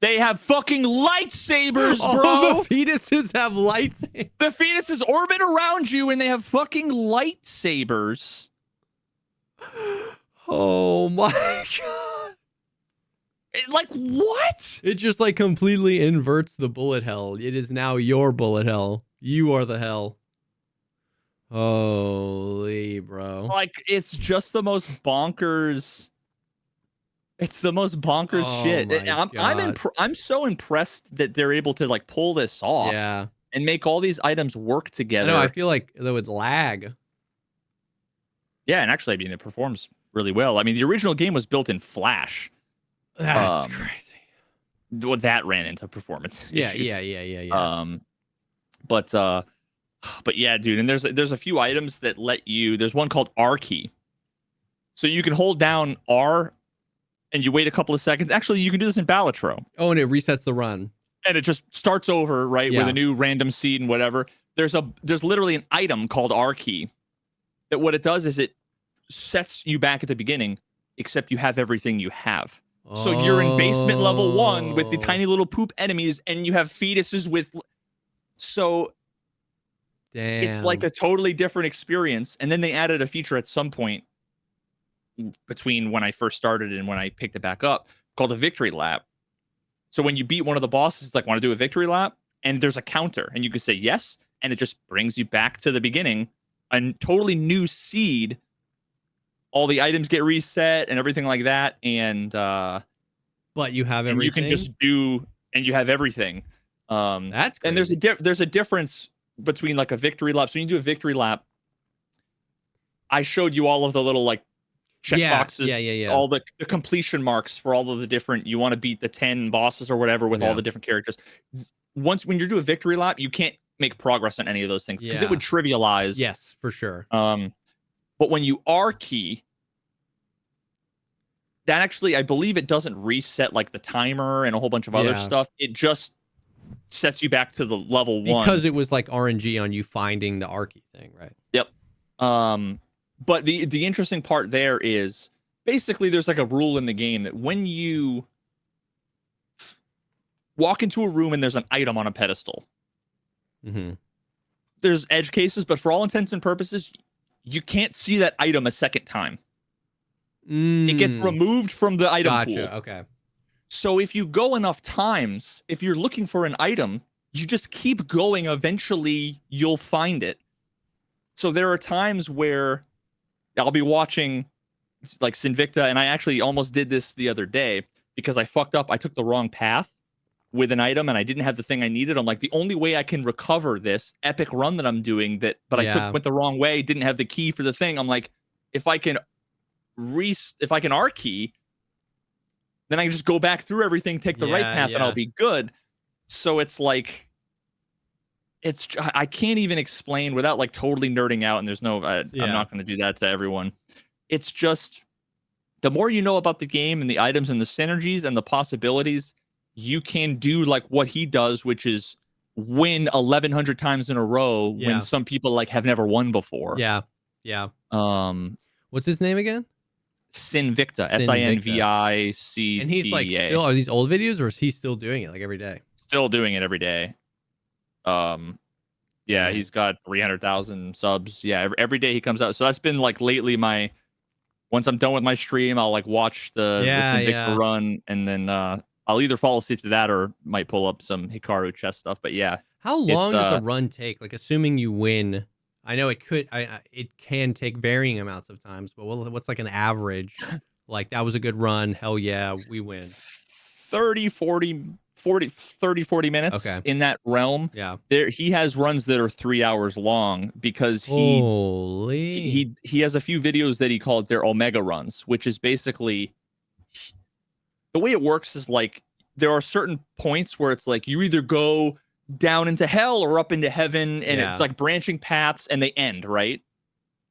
They have fucking lightsabers, bro. All the fetuses have lightsabers. The fetuses orbit around you and they have fucking lightsabers. Oh my god. Like, what? It just like completely inverts the bullet hell. It is now your bullet hell. You are the hell. Holy bro. Like, it's just the most bonkers. It's the most bonkers shit. I'm so impressed that they're able to like pull this off. Yeah. And make all these items work together. I feel like that would lag. Yeah, and actually, I mean, it performs really well. I mean, the original game was built in Flash. That's crazy. That ran into performance issues. Yeah. But yeah, dude, and there's a few items that let you. There's one called R key, so you can hold down R, and you wait a couple of seconds. Actually, you can do this in Balatro. Oh, and it resets the run, and it just starts over with a new random seed and whatever. There's literally an item called R key that what it does is it sets you back at the beginning, except you have everything you have. So you're in basement level 1 with the tiny little poop enemies, and you have fetuses with. So. Damn. It's like a totally different experience. And then they added a feature at some point between when I first started and when I picked it back up called a victory lap. So when you beat one of the bosses, it's like, want to do a victory lap? And there's a counter and you can say yes. And it just brings you back to the beginning. A totally new seed. All the items get reset and everything like that. And but you have everything. And you can just do, and you have everything. That's crazy. And there's a difference between like a victory lap. So when you do a victory lap, I showed you all of the little like check boxes, all the completion marks for all of the different, you want to beat the 10 bosses or whatever with all the different characters. When you do a victory lap, you can't make progress on any of those things because it would trivialize. Yes, for sure. But when you R key, that actually, I believe it doesn't reset like the timer and a whole bunch of other stuff. It just sets you back to the level 1 because it was like RNG on you finding the Arky thing, right? Yep. But the interesting part there is basically there's like a rule in the game that when you walk into a room and there's an item on a pedestal, there's edge cases, but for all intents and purposes, you can't see that item a second time. It gets removed from the item pool. Okay. So if you go enough times, if you're looking for an item, you just keep going. Eventually, you'll find it. So there are times where I'll be watching like Sinvicta, and I actually almost did this the other day because I fucked up. I took the wrong path with an item and I didn't have the thing I needed. I'm like, the only way I can recover this epic run that I'm doing but I went the wrong way, didn't have the key for the thing. I'm like, if I can R key, then I can just go back through everything, take the right path, and I'll be good. So it's like, I can't even explain without like totally nerding out. And there's no, I'm not going to do that to everyone. It's just, the more you know about the game and the items and the synergies and the possibilities, you can do like what he does, which is win 1,100 times in a row when some people like have never won before. Yeah. What's his name again? Sinvicta. Sinvicta. And he's like still, are these old videos or is he still doing it like every day? Still doing it every day. He's got 300,000 subs. Yeah, every day he comes out. So that's been like lately once I'm done with my stream, I'll like watch the Sinvicta run, and then I'll either fall asleep to that or might pull up some Hikaru chess stuff. But yeah. How long does a run take? Like, assuming you win, I know it can take varying amounts of times, but what's like an average? Like, that was a good run. Hell yeah, we win. 40 minutes in that realm. Yeah. He has runs that are 3 hours long because he has a few videos that he called their Omega runs, which is basically, the way it works is like, there are certain points where it's like you either go down into hell or up into heaven, and it's like branching paths and they end, right?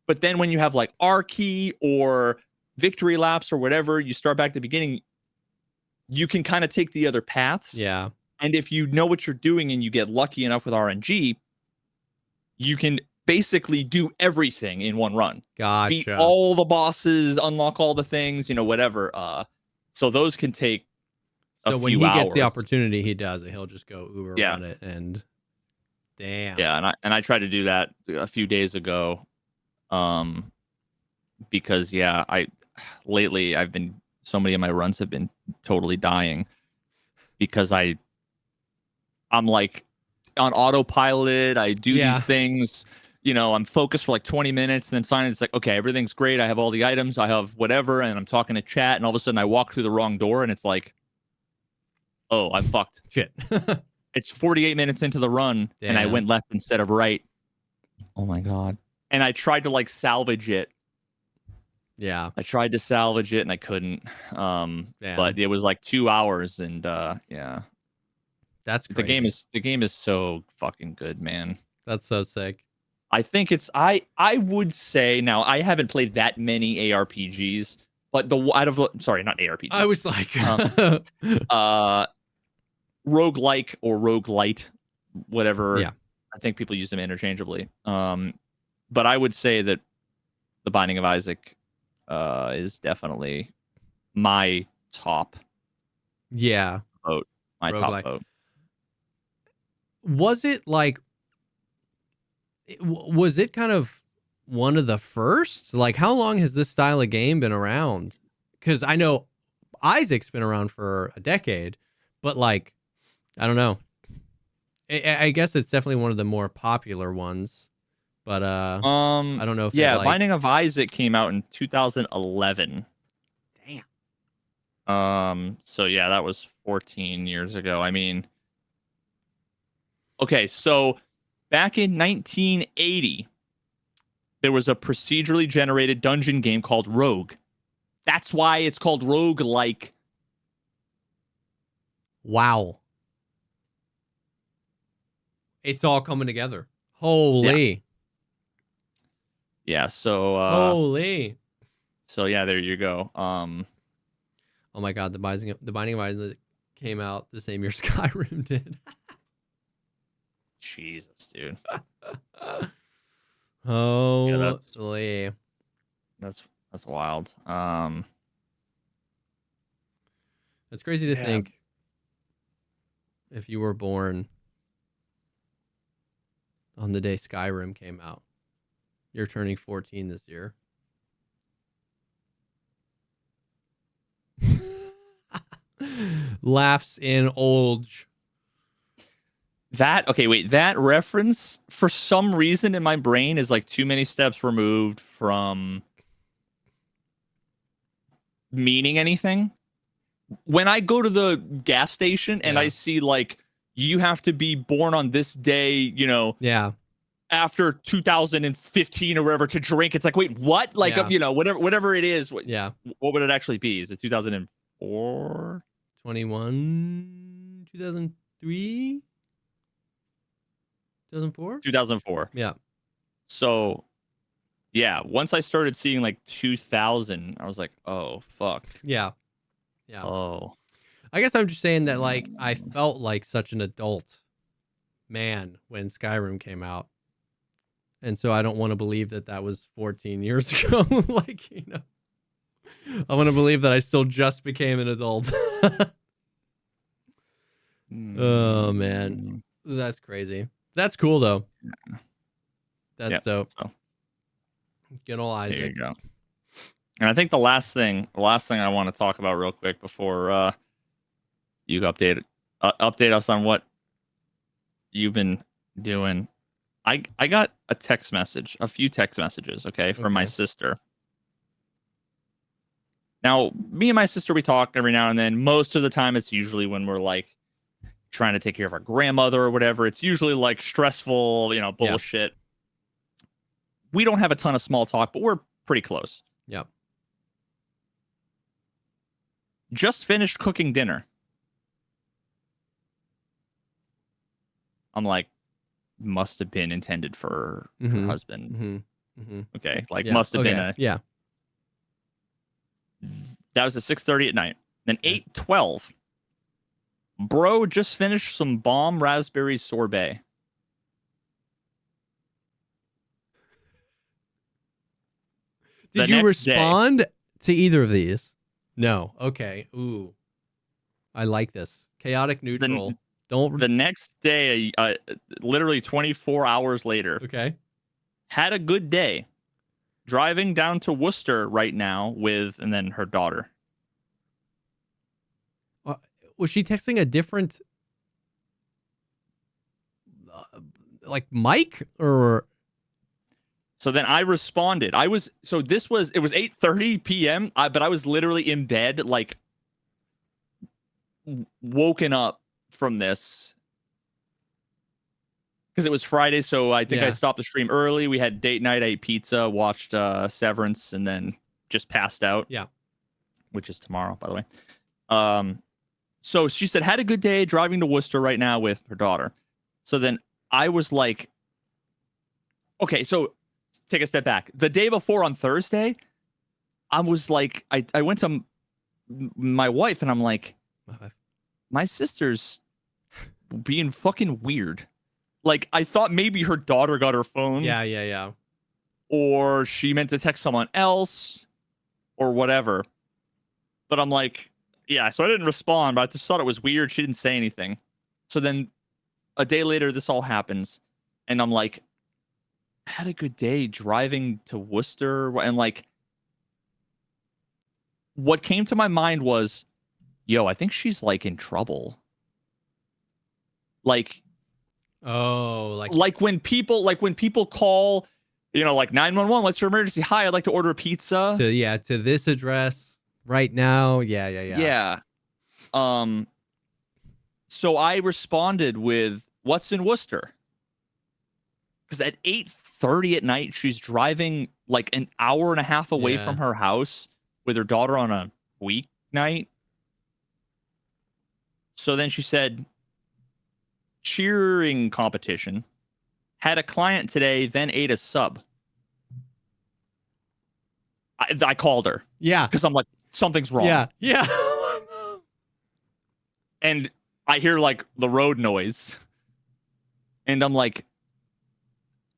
But then when you have like R key or victory laps or whatever, you start back at the beginning, you can kind of take the other paths. Yeah. And if you know what you're doing and you get lucky enough with RNG, you can basically do everything in one run. Gotcha. Beat all the bosses, unlock all the things, whatever. So those can take so when he gets the opportunity, he does it. He'll just go Uber on it, and damn. Yeah, and I tried to do that a few days ago, because lately so many of my runs have been totally dying because I'm like on autopilot. I do these things, I'm focused for like 20 minutes, and then finally it's like, okay, everything's great. I have all the items, I have whatever, and I'm talking to chat, and all of a sudden I walk through the wrong door, and it's like, oh, I'm fucked. Shit. It's 48 minutes into the run, and I went left instead of right. Oh my God. And I tried to like salvage it. Yeah. I tried to salvage it and I couldn't. But it was like 2 hours, and that's crazy. The game is so fucking good, man. That's so sick. I think I would say, now I haven't played that many ARPGs, but sorry, not ARPGs. I was like roguelike or roguelite, whatever. Yeah. I think people use them interchangeably. But I would say that The Binding of Isaac is definitely my top vote. My top vote. Was it like, was it kind of one of the first? Like, how long has this style of game been around? Because I know Isaac's been around for a decade, but like, I don't know. I guess it's definitely one of the more popular ones, but I don't know if Binding of Isaac came out in 2011. Damn. So yeah, that was 14 years ago. I mean, okay, so back in 1980, there was a procedurally generated dungeon game called Rogue. That's why it's called roguelike. Wow. It's all coming together. Holy. Yeah, so holy. So yeah, there you go. Oh my God, the Binding of Isaac came out the same year Skyrim did. Jesus, dude. Holy. That's wild. It's crazy to think if you were born on the day Skyrim came out. You're turning 14 this year. Laughs in old. That reference, for some reason in my brain, is like too many steps removed from meaning anything. when I go to the gas station and Yeah. I see like you have to be born on this day, you know, Yeah. after 2015 or whatever to drink. It's like, wait, what? Like, Yeah. you know, whatever it is. Yeah. What would it actually be? Is it 2004? 21, 2003, 2004. 2004. Yeah. So, yeah, once I started seeing like 2000, I was like, oh, fuck. Yeah. Yeah. Oh. I guess I'm just saying that like I felt like such an adult man when Skyrim came out. And so I don't want to believe that that was 14 years ago. Like, you know, I want to believe that I still just became an adult. Oh, man. That's crazy. That's cool, though. That's dope. So, Good old Isaac. there you go. And I think the last thing I want to talk about real quick before you update us on what you've been doing. I got a few text messages, okay, from my Okay. sister. Now, me and my sister, we talk every now and then. Most of the time, it's usually when we're like trying to take care of our grandmother or whatever. It's usually like stressful, you know, bullshit. We don't have a ton of small talk, but we're pretty close. Yep. Just finished cooking dinner. I'm like, must have been intended for her husband. Mm-hmm. Mm-hmm. Okay, like Yeah. must have Okay. been a. Yeah. That was at 6:30 at night. Then 8:12. Bro just finished some bomb raspberry sorbet. Did you respond to either of these? No. Okay. Ooh. I like this. Chaotic neutral. The next day, literally 24 hours later, Okay. had a good day. Driving down to Worcester right now with, and then her daughter. Was she texting a different, like Mike or? So then I responded. It was 8:30 p.m. But I was literally in bed, like woken up from this because it was Friday. So I think I stopped the stream early. We had date night. I ate pizza, watched Severance, and then just passed out. Yeah, which is tomorrow, by the way. So she said had a good day driving to Worcester right now with her daughter. So then I was like, okay, so take a step back. The day before on Thursday, I was like, I went to my wife and I'm like, my sister's being fucking weird. Like, I thought maybe her daughter got her phone. Yeah. Or she meant to text someone else or whatever. But I'm like, yeah, so I didn't respond, but I just thought it was weird. She didn't say anything. So then a day later, this all happens. And I'm like, had a good day driving to Worcester. And like, what came to my mind was, yo, I think she's like in trouble. Like, like when people call, you know, like 911, what's your emergency? Hi, I'd like to order a pizza. To this address right now. Yeah. So I responded with, what's in Worcester? Because at 8:30 at night, she's driving like an hour and a half away from her house with her daughter on a weeknight. So then she said, cheering competition. Had a client today, then ate a sub. I called her. Yeah. Because I'm like, something's wrong. Yeah. And I hear like the road noise. And I'm like,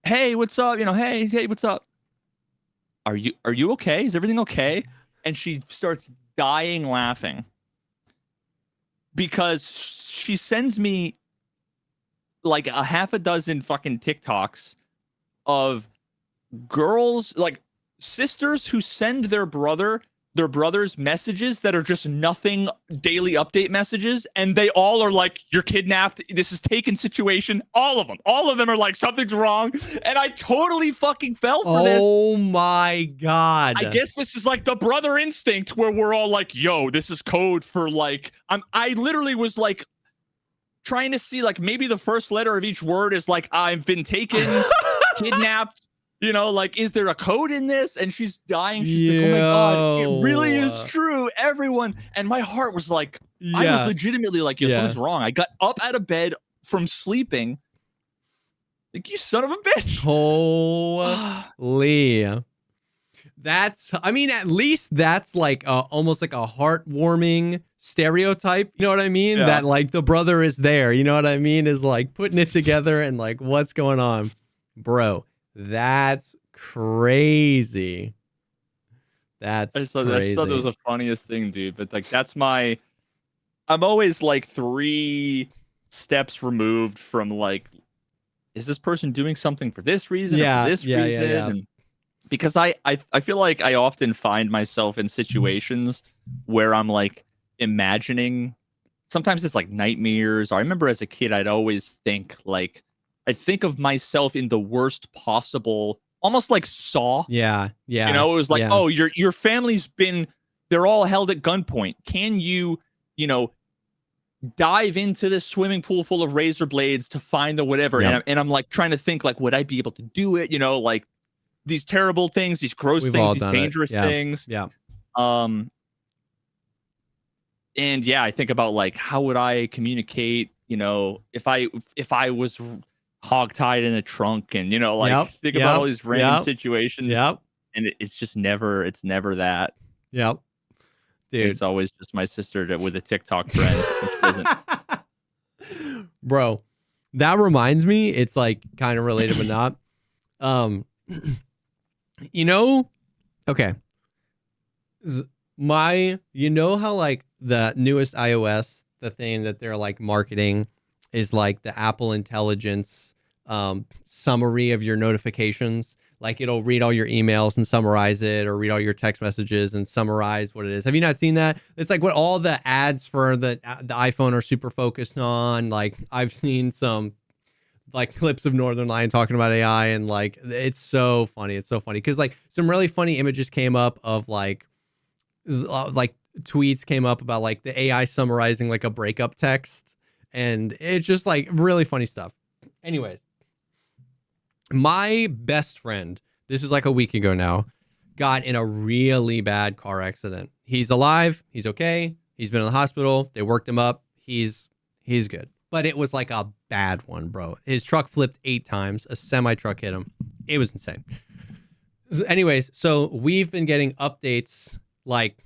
hey, what's up? You know, hey, what's up? Are you okay? Is everything okay? And she starts dying laughing. Because she sends me like a half a dozen fucking TikToks of girls, like sisters who send their brother their brother's messages that are just nothing daily update messages, and they all are like, you're kidnapped, this is taken situation. All of them are like, something's wrong, and I totally fucking fell for this. Oh my god. I guess this is like the brother instinct where we're all like, yo, this is code for like, I literally was like trying to see like maybe the first letter of each word is like, I've been taken, kidnapped. You know, like, is there a code in this? And she's dying. She's like, oh my god, it really is true. Everyone. And my heart was like, I was legitimately like, yo, something's wrong. I got up out of bed from sleeping. Like, you son of a bitch. Holy. That's, I mean, at least that's like almost like a heartwarming stereotype. You know what I mean? Yeah. That like the brother is there. You know what I mean? Is like putting it together and like, what's going on? Bro. That's crazy. That's crazy. I thought that was the funniest thing, dude. But like, I'm always like 3 steps removed from like, is this person doing something for this reason? Or for this reason? Yeah. And because I feel like I often find myself in situations where I'm like imagining. Sometimes it's like nightmares. I remember as a kid, I'd always think like, I think of myself in the worst possible, almost like Saw. Yeah. You know, it was like, oh, your family's they're all held at gunpoint. Can you dive into this swimming pool full of razor blades to find the whatever? Yep. And I'm like trying to think like, would I be able to do it? You know, like these terrible things, these gross things, these dangerous things. Yeah. And yeah, I think about like, how would I communicate? You know, if I was hogtied in a trunk and think about all these random situations. And it's just never that. Dude, it's always just my sister with a TikTok friend. Bro, that reminds me, it's like kind of related but not. Okay, how like the newest iOS, the thing that they're like marketing is like the Apple Intelligence summary of your notifications. Like it'll read all your emails and summarize it, or read all your text messages and summarize what it is. Have you not seen that? It's like what all the ads for the iPhone are super focused on. Like I've seen some like clips of Northern Lion talking about AI, and like it's so funny. It's so funny because like some really funny images came up of like tweets came up about like the AI summarizing like a breakup text, and it's just like really funny stuff. Anyways, my best friend, this is like a week ago now, got in a really bad car accident. He's alive. He's okay. He's been in the hospital. They worked him up. He's good. But it was like a bad one, bro. His truck flipped 8 times. A semi-truck hit him. It was insane. Anyways, so we've been getting updates like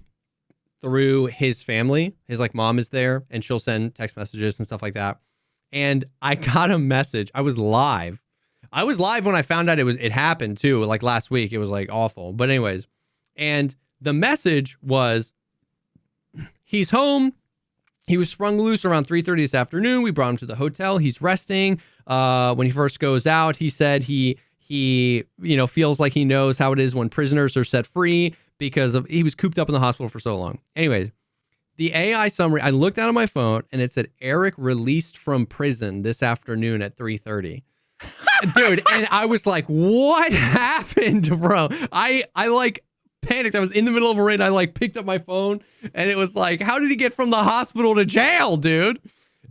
through his family. His like mom is there and she'll send text messages and stuff like that. And I got a message. I was live when I found out it happened too. Like last week, it was like awful. But anyways, and the message was, he's home. He was sprung loose around 3:30 this afternoon. We brought him to the hotel. He's resting. When he first goes out, he said he feels like he knows how it is when prisoners are set free because he was cooped up in the hospital for so long. Anyways, the AI summary, I looked down at my phone and it said Eric released from prison this afternoon at 3:30. Dude, and I was like, what happened, bro? I like panicked. I was in the middle of a raid. I like picked up my phone and it was like, how did he get from the hospital to jail, dude?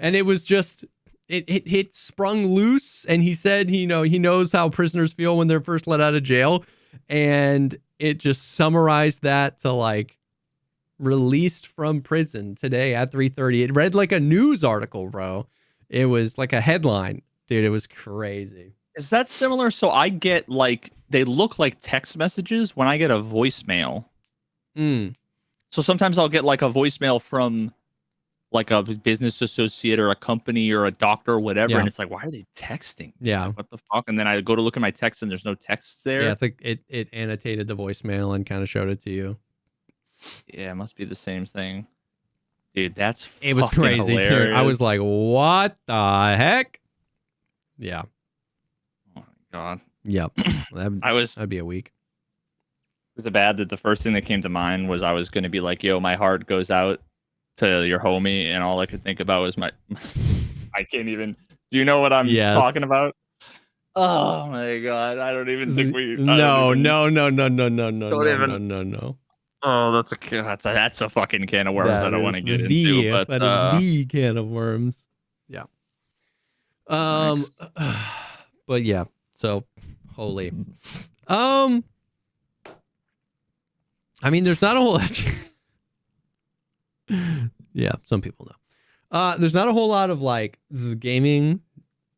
And it was just, it sprung loose. And he said, he knows how prisoners feel when they're first let out of jail. And it just summarized that to like released from prison today at 3:30. It read like a news article, bro. It was like a headline. Dude, it was crazy. Is that similar? So I get like, they look like text messages when I get a voicemail. So sometimes I'll get like a voicemail from like a business associate or a company or a doctor or whatever. And it's like, why are they texting? Yeah. Like, what the fuck? And then I go to look at my text and there's no texts there. Yeah, it's like it annotated the voicemail and kind of showed it to you. Yeah, it must be the same thing. Dude, it was crazy. Dude, I was like, what the heck? Yeah. Oh my god. Yep. That'd be a week. Is it bad that the first thing that came to mind was I was going to be like, yo, my heart goes out to your homie, and all I could think about was my. I can't even. Do you know what I'm talking Yes. about? Oh my god! I don't even think we. No. Don't No. Oh, that's a fucking can of worms I don't want to get into. But that is the can of worms. Yeah. Next. But yeah. So, holy. I mean, there's not a whole lot. Yeah, some people know. There's not a whole lot of like the gaming,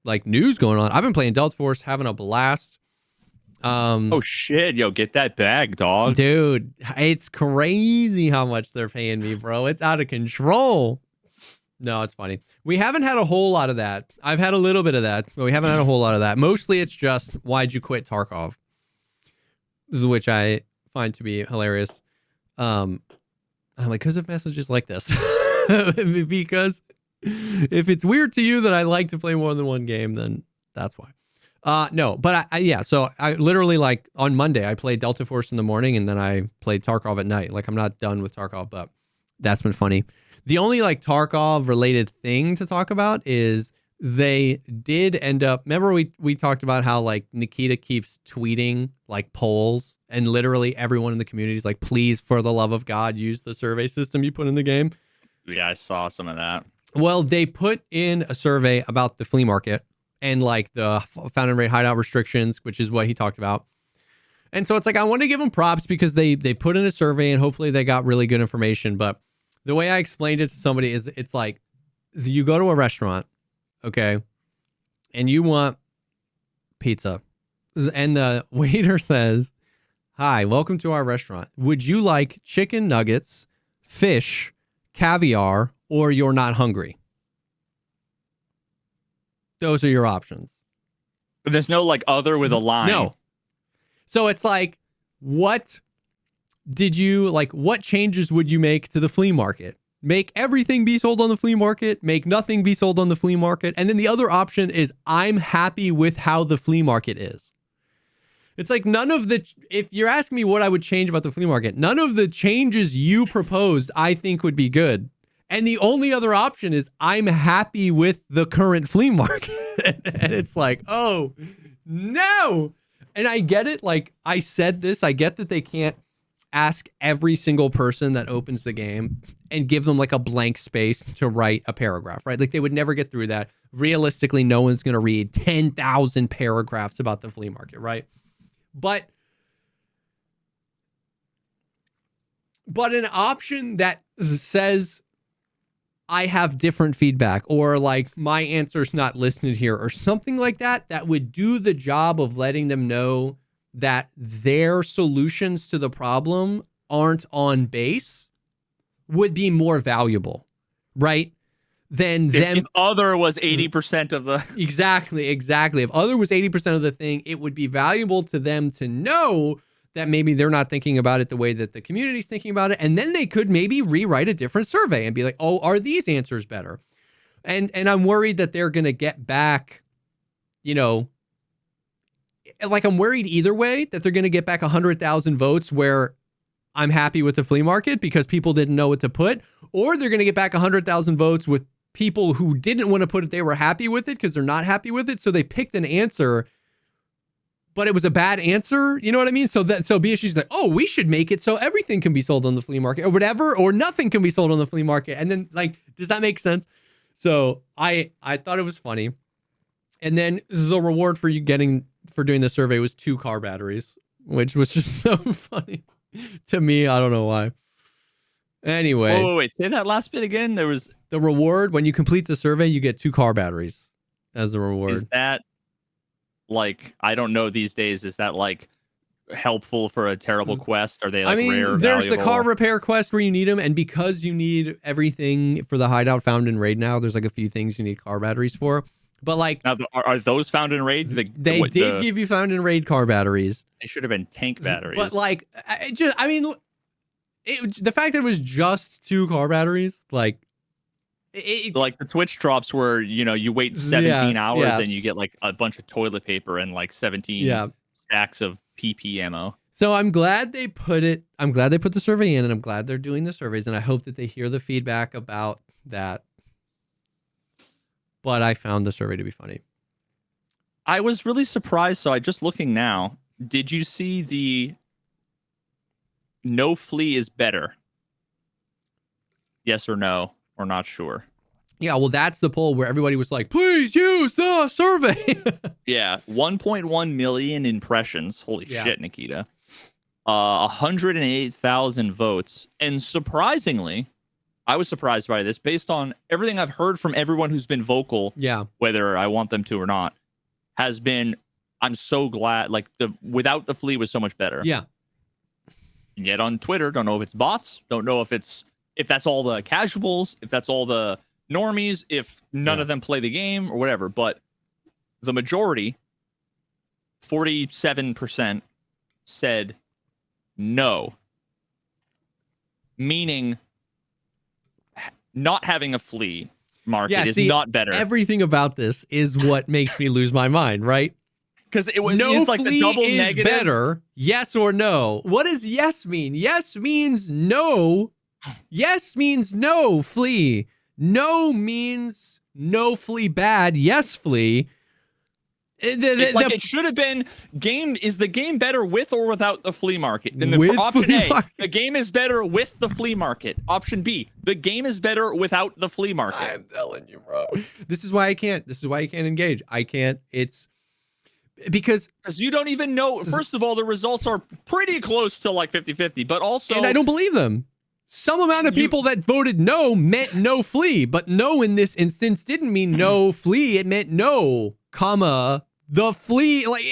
like news going on. I've been playing Delta Force, having a blast. Oh shit, yo, get that bag, dog. Dude, it's crazy how much they're paying me, bro. It's out of control. No, it's funny. We haven't had a whole lot of that. I've had a little bit of that, but we haven't had a whole lot of that. Mostly it's just, why'd you quit Tarkov? Which I find to be hilarious. I'm like, because of messages like this. Because if it's weird to you that I like to play more than one game, then that's why. No, but yeah, so I literally, like, on Monday, I played Delta Force in the morning, and then I played Tarkov at night. Like, I'm not done with Tarkov, but that's been funny. The only, like, Tarkov-related thing to talk about is they did end up... Remember we talked about how, like, Nikita keeps tweeting, like, polls, and literally everyone in the community is like, please, for the love of God, use the survey system you put in the game? Yeah, I saw some of that. Well, they put in a survey about the flea market and like the found and raid hideout restrictions, which is what he talked about. And so it's like, I want to give them props because they put in a survey and hopefully they got really good information. But the way I explained it to somebody is, it's like, you go to a restaurant, okay, and you want pizza. And the waiter says, hi, welcome to our restaurant. Would you like chicken nuggets, fish, caviar, or you're not hungry? Those are your options. But there's no like other with a line. No. So it's like, what changes would you make to the flea market? Make everything be sold on the flea market, make nothing be sold on the flea market. And then the other option is, I'm happy with how the flea market is. It's like, if you're asking me what I would change about the flea market, none of the changes you proposed I think would be good. And the only other option is, I'm happy with the current flea market. And it's like, oh, no. And I get it. Like, I said this. I get that they can't ask every single person that opens the game and give them like a blank space to write a paragraph, right? Like, they would never get through that. Realistically, no one's going to read 10,000 paragraphs about the flea market, right? But an option that says, I have different feedback, or like, my answer's not listed here, or something like that, that would do the job of letting them know that their solutions to the problem aren't on base, would be more valuable, right? Than them. If other was 80% of the... Exactly. If other was 80% of the thing, it would be valuable to them to know that maybe they're not thinking about it the way that the community's thinking about it. And then they could maybe rewrite a different survey and be like, oh, are these answers better? And I'm worried that they're going to get back, like, I'm worried either way that they're going to get back 100,000 votes where I'm happy with the flea market because people didn't know what to put, or they're going to get back 100,000 votes with people who didn't want to put it, they were happy with it because they're not happy with it. So they picked an answer, but it was a bad answer. You know what I mean? So BSG's like, oh, we should make it so everything can be sold on the flea market or whatever, or nothing can be sold on the flea market. And then, like, does that make sense? So I thought it was funny. And then the reward for doing the survey was 2 car batteries, which was just so funny to me. I don't know why. Anyway. Wait, say that last bit again. There was the reward when you complete the survey, you get 2 car batteries as the reward. Is that, like, I don't know these days, is that like helpful for a terrible quest? Are they like rare? There's valuable? The car repair quest where you need them, and because you need everything for the hideout found in raid now, there's like a few things you need car batteries for. But like, now, are those found in raids? They did give you found in raid car batteries. They should have been tank batteries. But like, the fact that it was just 2 car batteries, like, like the Twitch drops where, you wait 17 hours and you get like a bunch of toilet paper and like 17 stacks of PP ammo. So I'm glad they put it. I'm glad they put the survey in, and I'm glad they're doing the surveys, and I hope that they hear the feedback about that. But I found the survey to be funny. I was really surprised. So I just looking now. Did you see the no flea is better? Yes or no, or not sure. Yeah, well, that's the poll where everybody was like, please use the survey. Yeah, 1.1 million impressions. Holy shit, Nikita. 108,000 votes. And surprisingly, I was surprised by this based on everything I've heard from everyone who's been vocal, whether I want them to or not, has been, I'm so glad, like, the without the flea was so much better. Yeah. And yet on Twitter, don't know if it's bots, don't know if that's all the casuals, if that's all the normies, if none of them play the game or whatever, but the majority, 47%, said no, meaning not having a flea market is not better. Everything about this is what makes me lose my mind, right? Because it was no like flea the double is negative. Better, yes or no? What does yes mean? Yes means no. Yes means no flea. No means no flea bad. Yes flea. It should have been is the game better with or without the flea market? And for option A, the game is better with the flea market. Option B, the game is better without the flea market. I'm telling you, bro. This is why I can't engage. I can't. It's because you don't even know. First of all, the results are pretty close to like 50-50, but also, and I don't believe them. Some amount of people that voted no meant no flea, but no in this instance didn't mean no flea. It meant no, comma, the flea. Like,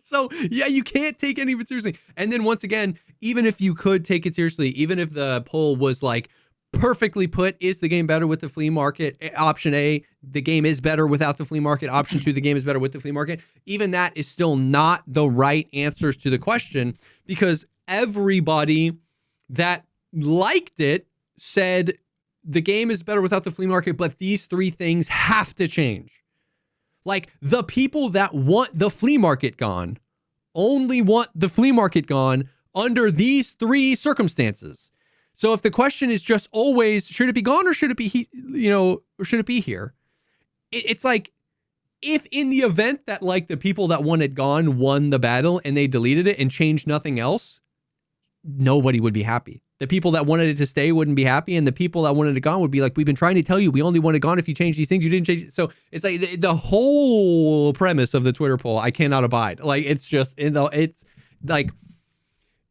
so yeah, you can't take any of it seriously. And then once again, even if you could take it seriously, even if the poll was like perfectly put, is the game better with the flea market? Option A, the game is better without the flea market. Option 2, the game is better with the flea market. Even that is still not the right answers to the question, because everybody that liked it said the game is better without the flea market, but these three things have to change. Like, the people that want the flea market gone only want the flea market gone under these three circumstances. So if the question is just always, should it be gone or should it be, or should it be here? It's like, if in the event that like the people that want it gone won the battle and they deleted it and changed nothing else, nobody would be happy. The people that wanted it to stay wouldn't be happy, and the people that wanted it gone would be like, we've been trying to tell you, we only want it gone if you change these things. You didn't change it. So it's like the whole premise of the Twitter poll, I cannot abide. Like, it's just, it's like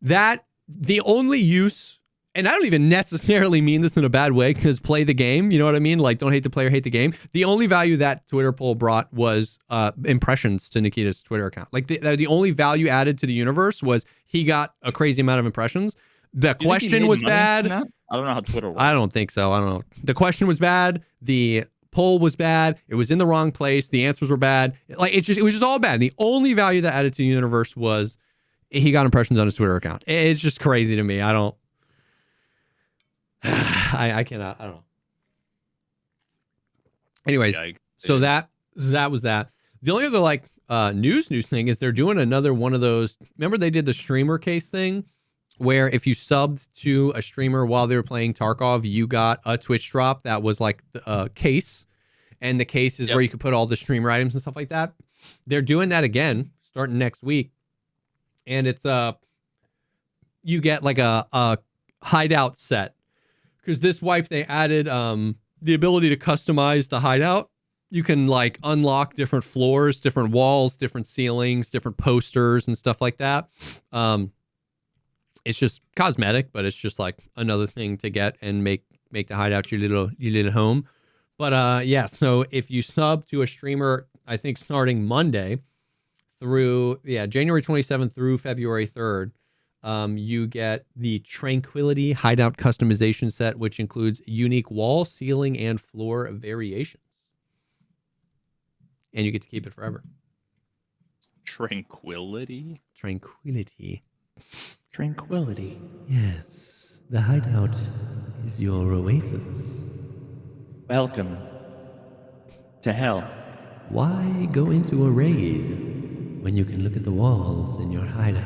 that. The only use, and I don't even necessarily mean this in a bad way, because play the game, you know what I mean? Like, don't hate the player, hate the game. The only value that Twitter poll brought was impressions to Nikita's Twitter account. Like, the only value added to the universe was he got a crazy amount of impressions. The question was bad. I don't know how Twitter works. I don't think so. I don't know. The question was bad. The poll was bad. It was in the wrong place. The answers were bad. Like, it was just all bad. The only value that added to the universe was he got impressions on his Twitter account. It's just crazy to me. I don't. I cannot. I don't know. Anyways, so that was that. The only other news thing is they're doing another one of those. Remember they did the streamer case thing, where if you subbed to a streamer while they were playing Tarkov, you got a Twitch drop that was like a case, and the case is where you could put all the streamer items and stuff like that. They're doing that again starting next week, and it's you get like a hideout set, because this wipe they added the ability to customize the hideout. You can like unlock different floors, different walls, different ceilings, different posters and stuff like that. It's just cosmetic, but it's just like another thing to get and make the hideout your little home. But so if you sub to a streamer, I think starting Monday through January 27th through February 3rd, you get the Tranquility Hideout customization set, which includes unique wall, ceiling, and floor variations. And you get to keep it forever. Tranquility. Yes, the hideout is your oasis. Welcome to hell. Why go into a raid when you can look at the walls in your hideout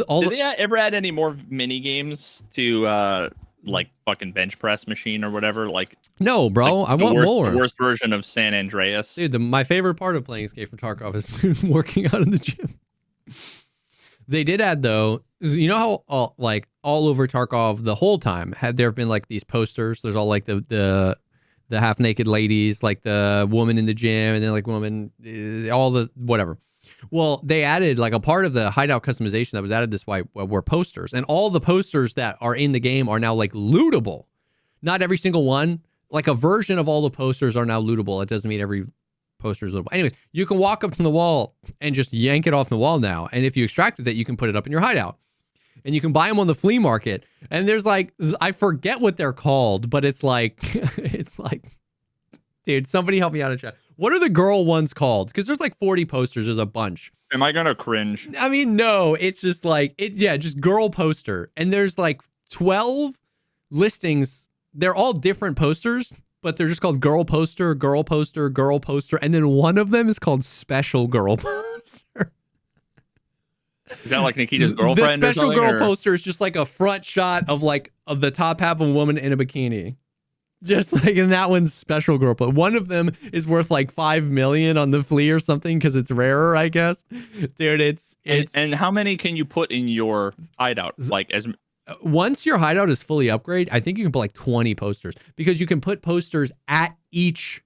all Did they ever add any more mini games to like fucking bench press machine or whatever? Like no, bro, like I want more. The worst version of San Andreas. Dude, my favorite part of playing Escape from Tarkov is working out in the gym. They did add, though, you know how all over Tarkov the whole time there have been like these posters. There's all like the half naked ladies, like the woman in the gym, and then like woman, all the whatever. Well, they added like a part of the hideout customization that was added this way were posters, and all the posters that are in the game are now like lootable. Not every single one. Like a version of all the posters are now lootable. It doesn't mean every poster is lootable. Anyways, you can walk up to the wall and just yank it off the wall now. And if you extracted it, you can put it up in your hideout. And you can buy them on the flea market. And there's like, I forget what they're called, but it's like, dude, somebody help me out in chat. What are the girl ones called? Because there's like 40 posters. There's a bunch. Am I gonna cringe? I mean, no, it's just like, just girl poster. And there's like 12 listings. They're all different posters, but they're just called girl poster, girl poster, girl poster. And then one of them is called special girl poster. Is that like Nikita's girlfriend? The special or girl poster is just like a front shot of the top half of a woman in a bikini. Just like, and that one's special girl poster. One of them is worth like 5 million on the flea or something because it's rarer, I guess. Dude, it's and how many can you put in your hideout? Like as once your hideout is fully upgraded, I think you can put like 20 posters because you can put posters at each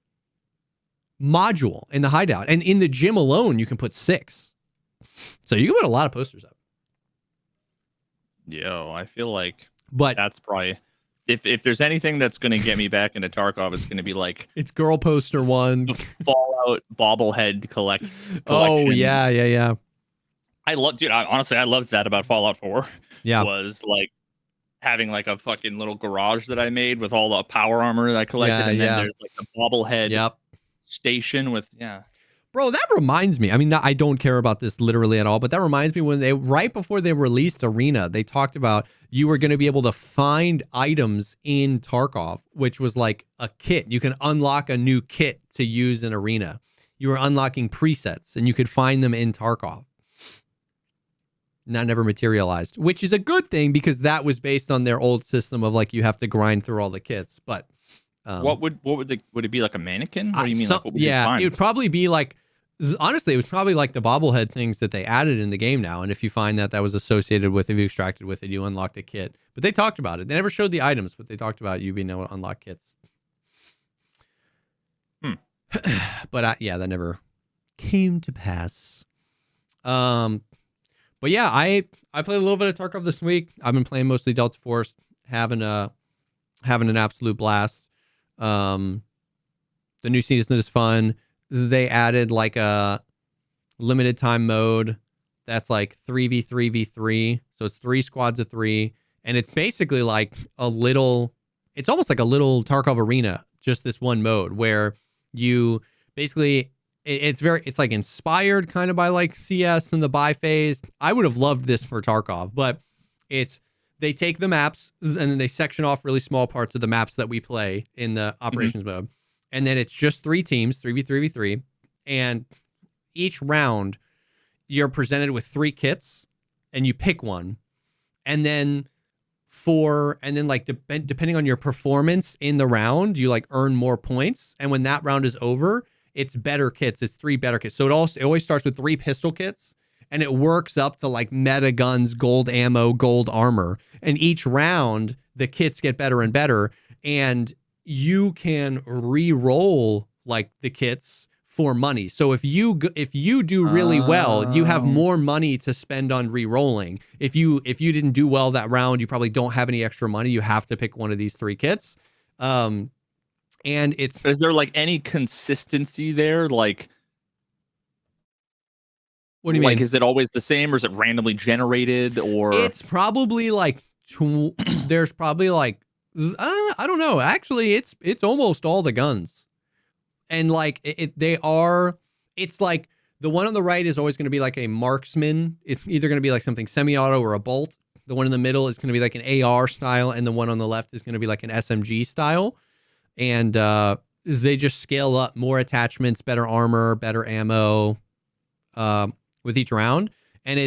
module in the hideout. And in the gym alone, you can put 6. So you can put a lot of posters up. Yo, I feel like but that's probably if there's anything that's going to get me back into Tarkov, it's going to be like it's girl poster 1, the Fallout bobblehead collection. Oh yeah. I loved that about Fallout 4. Yeah. Was like having like a fucking little garage that I made with all the power armor that I collected, and then there's like the bobblehead station with Bro, that reminds me. I mean, I don't care about this literally at all, but that reminds me when right before they released Arena, they talked about you were going to be able to find items in Tarkov, which was like a kit. You can unlock a new kit to use in Arena. You were unlocking presets, and you could find them in Tarkov. And that never materialized, which is a good thing because that was based on their old system of like you have to grind through all the kits. But would it be like a mannequin? What do you mean? Like, what would you find? It would probably be like. Honestly, it was probably like the bobblehead things that they added in the game now. And if you find that was associated with, if you extracted with it, you unlocked a kit. But they talked about it. They never showed the items, but they talked about you being able to unlock kits. But that never came to pass. But yeah, I played a little bit of Tarkov this week. I've been playing mostly Delta Force, having an absolute blast. The new season is fun. They added like a limited time mode that's like 3v3v3. So it's 3 squads of 3. And it's basically like it's almost like a little Tarkov arena, just this one mode where you basically, it's like inspired kind of by like CS and the buy phase. I would have loved this for Tarkov, but they take the maps and then they section off really small parts of the maps that we play in the operations mode. And then it's just 3 teams, 3v3v3. And each round, you're presented with 3 kits, and you pick one. And then like depending on your performance in the round, you like earn more points. And when that round is over, it's better kits. It's 3 better kits. So it always starts with 3 pistol kits, and it works up to like meta guns, gold ammo, gold armor. And each round, the kits get better and better. And you can re-roll like the kits for money. So if you do really well, you have more money to spend on re-rolling. If you didn't do well that round, you probably don't have any extra money. You have to pick one of these 3 kits. And is there like any consistency there? Like, what do you mean? Is it always the same, or is it randomly generated? Or it's probably like there's probably like I don't know. Actually, it's almost all the guns, and like it's like the one on the right is always going to be like a marksman. It's either going to be like something semi-auto or a bolt. The one in the middle is going to be like an AR style, and the one on the left is going to be like an SMG style. And they just scale up, more attachments, better armor, better ammo with each round. And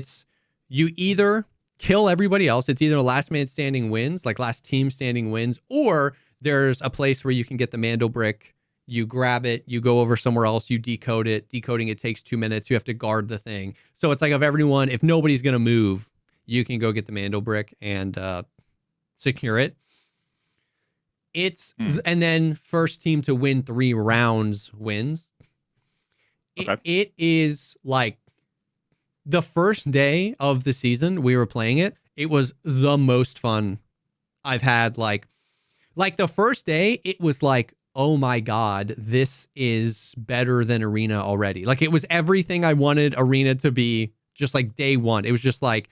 you either kill everybody else. It's either last man standing wins, like last team standing wins, or there's a place where you can get the Mando brick. You grab it, you go over somewhere else, you decode it. Decoding it takes 2 minutes. You have to guard the thing. So it's like if nobody's going to move, you can go get the Mando brick and secure it. And then first team to win 3 rounds wins. Okay. It is like the first day of the season we were playing it. It was the most fun I've had. Like the first day, it was like, oh my God, this is better than Arena already. Like it was everything I wanted Arena to be just like day one. It was just like,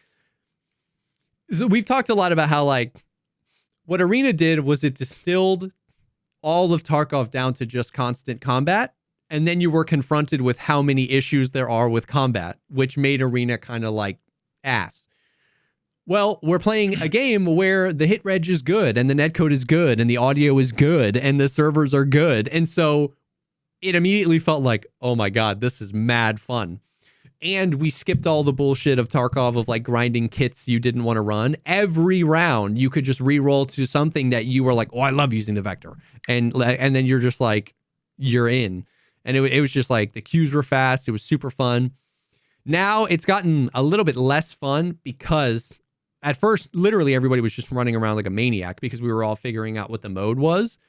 we've talked a lot about how like what Arena did was it distilled all of Tarkov down to just constant combat. And then you were confronted with how many issues there are with combat, which made Arena kind of like ass. Well, we're playing a game where the hit reg is good and the netcode is good and the audio is good and the servers are good. And so it immediately felt like, oh my God, this is mad fun. And we skipped all the bullshit of Tarkov of like grinding kits you didn't want to run. Every round you could just re-roll to something that you were like, oh, I love using the Vector. And then you're just like, you're in. And it was just like the queues were fast. It was super fun. Now it's gotten a little bit less fun because at first, literally everybody was just running around like a maniac because we were all figuring out what the mode was.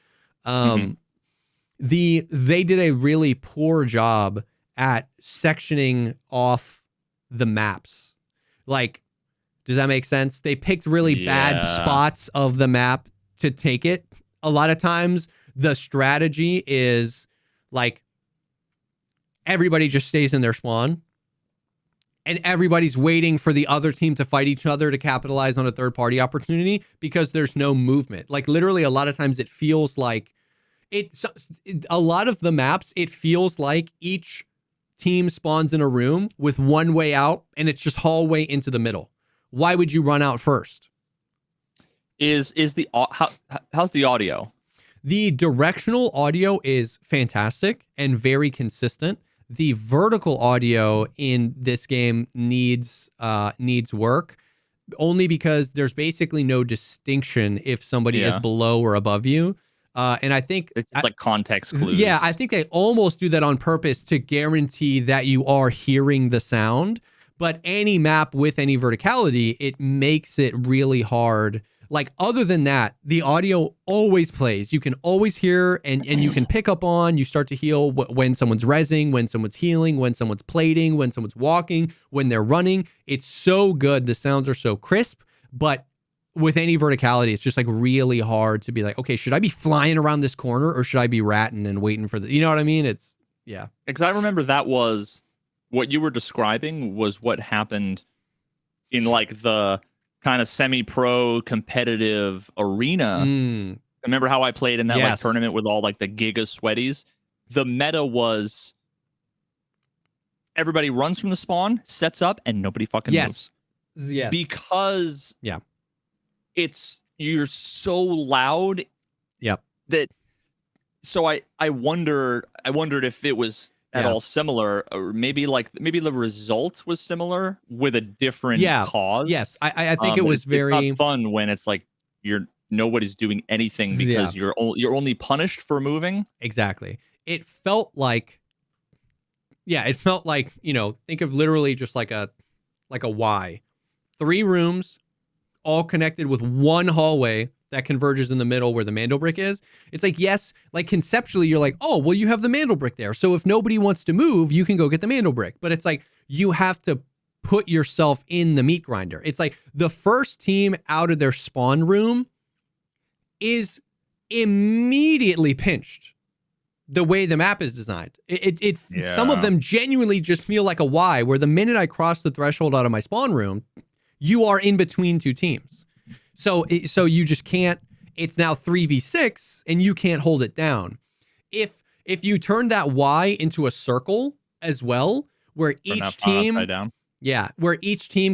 They did a really poor job at sectioning off the maps. Like, does that make sense? They picked really bad spots of the map to take it. A lot of times the strategy is like everybody just stays in their spawn. And everybody's waiting for the other team to fight each other to capitalize on a third-party opportunity because there's no movement. Like literally, a lot of times it feels like a lot of the maps. It feels like each team spawns in a room with one way out, and it's just hallway into the middle. Why would you run out first? How's the audio? The directional audio is fantastic and very consistent. The vertical audio in this game needs work only because there's basically no distinction if somebody is below or above you. And I think it's like context clues. Yeah, I think they almost do that on purpose to guarantee that you are hearing the sound. But any map with any verticality, it makes it really hard. Like other than that, the audio always plays. You can always hear and you can pick up on, you start to heal when someone's rezzing, when someone's healing, when someone's plating, when someone's walking, when they're running. It's so good. The sounds are so crisp, but with any verticality, it's just like really hard to be like, okay, should I be flying around this corner or should I be ratting and waiting for you know what I mean? It's Because I remember that was what you were describing was what happened in like the kind of semi-pro competitive arena. Remember how I played in that like tournament with all like the giga sweaties? The meta was everybody runs from the spawn, sets up, and nobody fucking moves. Yeah. Because you're so loud. Yep. That so I wondered if it was at all similar, or maybe the result was similar with a different cause. Yes, I think it was very it's not fun when it's like nobody's doing anything because you're only punished for moving. Exactly. It felt like think of literally just like a Y. 3 rooms all connected with one hallway that converges in the middle where the Mando brick is. It's like, yes, like conceptually you're like, oh, well, you have the Mando brick there. So if nobody wants to move, you can go get the Mando brick. But it's like, you have to put yourself in the meat grinder. It's like the first team out of their spawn room is immediately pinched the way the map is designed. Some of them genuinely just feel like a Y, where the minute I cross the threshold out of my spawn room, you are in between 2 teams. So you just can't, it's now 3v6 and you can't hold it down. If you turn that Y into a circle as well, where each team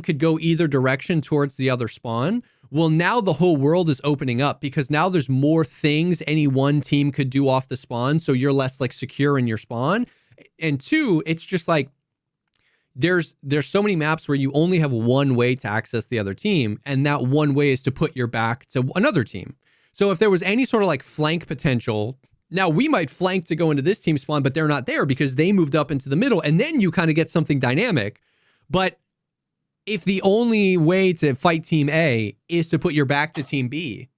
could go either direction towards the other spawn, well, now the whole world is opening up because now there's more things any one team could do off the spawn. So you're less like secure in your spawn. And 2, it's just like, there's so many maps where you only have one way to access the other team, and that one way is to put your back to another team. So if there was any sort of like flank potential, now we might flank to go into this team spawn, but they're not there because they moved up into the middle, and then you kind of get something dynamic. But if the only way to fight team A is to put your back to team B,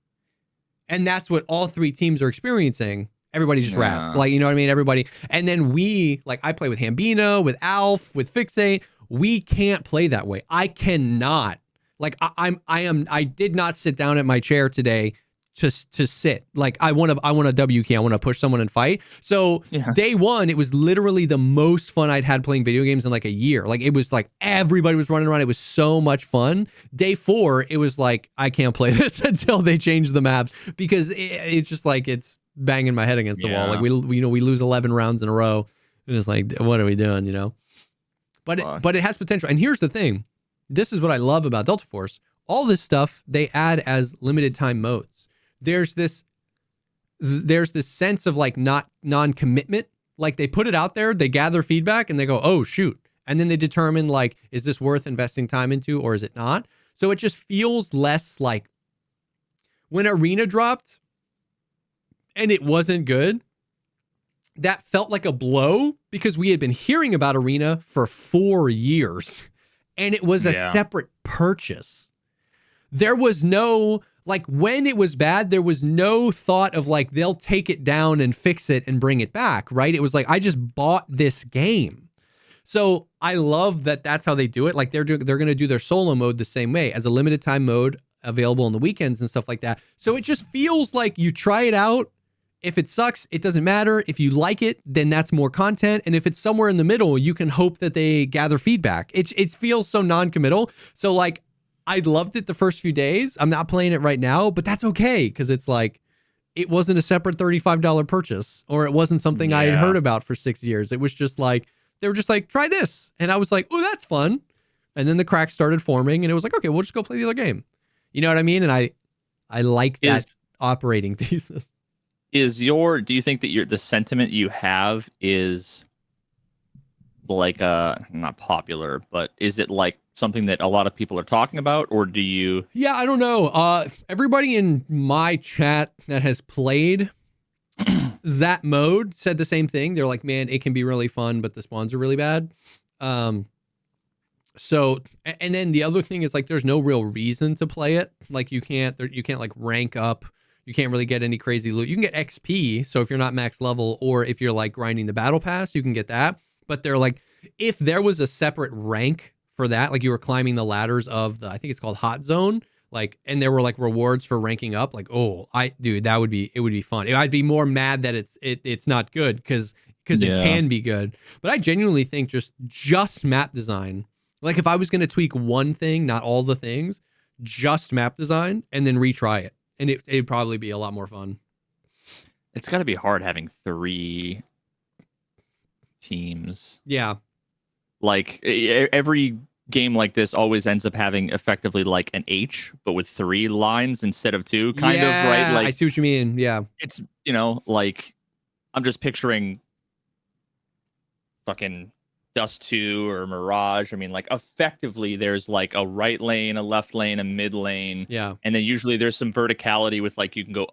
and that's what all three teams are experiencing, everybody just rats. Like, you know what I mean? Everybody. And then we, like, I play with Hambino, with Alf, with Fixate. We can't play that way. I cannot. Like, I did not sit down at my chair today to sit. Like, I want a W key. I want to push someone and fight. So day one, it was literally the most fun I'd had playing video games in like a year. Like, it was like everybody was running around. It was so much fun. Day four, it was like, I can't play this until they change the maps, because it's just like, it's banging my head against the wall. Like, we lose 11 rounds in a row, and it's like, what are we doing, you know? But it has potential. And here's the thing. This is what I love about Delta Force. All this stuff they add as limited time modes. There's this sense of like non-commitment. Like, they put it out there, they gather feedback, and they go, oh shoot. And then they determine, like, is this worth investing time into or is it not? So it just feels less like when Arena dropped and it wasn't good, that felt like a blow because we had been hearing about Arena for 4 years and it was a separate purchase. There was no, like, when it was bad, there was no thought of like, they'll take it down and fix it and bring it back, right? It was like, I just bought this game. So I love that that's how they do it. Like, they're going to do their solo mode the same way as a limited time mode available on the weekends and stuff like that. So it just feels like you try it out. If it sucks, it doesn't matter. If you like it, then that's more content. And if it's somewhere in the middle, you can hope that they gather feedback. It feels so non-committal. So like, I loved it the first few days. I'm not playing it right now, but that's okay. Cause it's like, it wasn't a separate $35 purchase, or it wasn't something I had heard about for 6 years. It was just like, they were just like, try this. And I was like, oh, that's fun. And then the cracks started forming and it was like, okay, we'll just go play the other game. You know what I mean? And I like that operating thesis. Do you think that the sentiment you have is like not popular, but is it like something that a lot of people are talking about, or do you? Yeah, I don't know. Everybody in my chat that has played that mode said the same thing. They're like, man, it can be really fun, but the spawns are really bad. So, and then the other thing is like, there's no real reason to play it. Like, you can't like rank up. You can't really get any crazy loot. You can get XP. So if you're not max level, or if you're like grinding the battle pass, you can get that. But they're like, if there was a separate rank for that, like you were climbing the ladders of I think it's called Hot Zone, like, and there were like rewards for ranking up, like, oh, it would be fun. I'd be more mad that it's not good because it can be good. But I genuinely think just map design, like if I was going to tweak one thing, not all the things, just map design, and then retry it. And it'd probably be a lot more fun. It's got to be hard having 3 teams. Yeah. Like, every game like this always ends up having effectively like an H, but with 3 lines instead of 2, kind of, right? Like, I see what you mean. Yeah. It's, like, I'm just picturing fucking Dust 2 or Mirage. I mean, like, effectively there's like a right lane, a left lane, a mid lane. Yeah. And then usually there's some verticality with like, you can go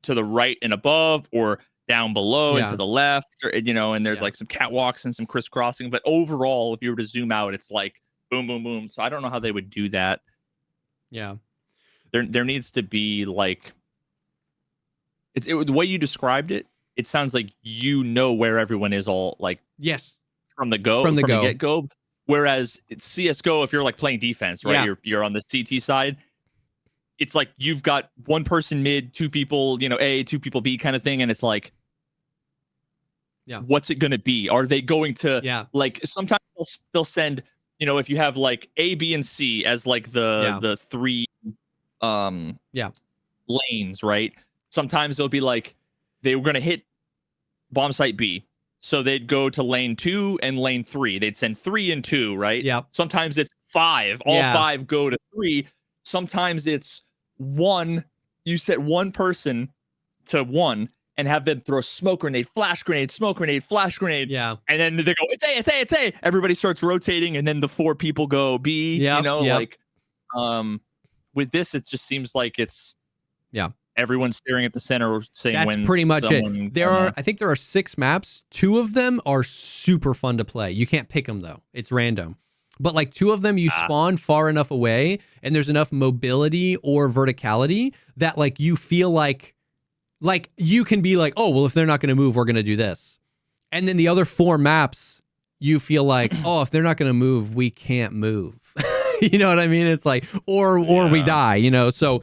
to the right and above, or down below and to the left, or, and there's like some catwalks and some crisscrossing. But overall, if you were to zoom out, it's like boom, boom, boom. So I don't know how they would do that. Yeah. There needs to be like, the way you described it, it sounds like where everyone is all like. Yes. From the get-go. Whereas it's CSGO, if you're like playing defense, right? Yeah. You're on the CT side. It's like you've got one person mid, 2 people, A, 2 people B kind of thing. And it's like, what's it going to be? Are they going to, like, sometimes they'll send, if you have like A, B, and C as like the 3 lanes, right? Sometimes they'll be like, they were going to hit bomb site B. So they'd go to lane 2 and lane 3. They'd send 3 and 2, right? Yeah. Sometimes it's 5. All 5 go to 3. Sometimes it's 1. You set 1 person to 1, and have them throw a smoke grenade, flash grenade, smoke grenade, flash grenade. Yeah. And then they go, it's A, it's A, it's A. Everybody starts rotating, and then the 4 people go B. Yep, You know, yep. like with this, it just seems like it's everyone's staring at the center saying that's when pretty much it. I think there are 6 maps. 2 of them are super fun to play. You can't pick them though. It's random. But like 2 of them, you spawn far enough away and there's enough mobility or verticality that like you feel like you can be like, oh, well, if they're not going to move, we're going to do this. And then the other 4 maps, you feel like, oh, if they're not going to move, we can't move. You know what I mean? It's like, or we die, you know? So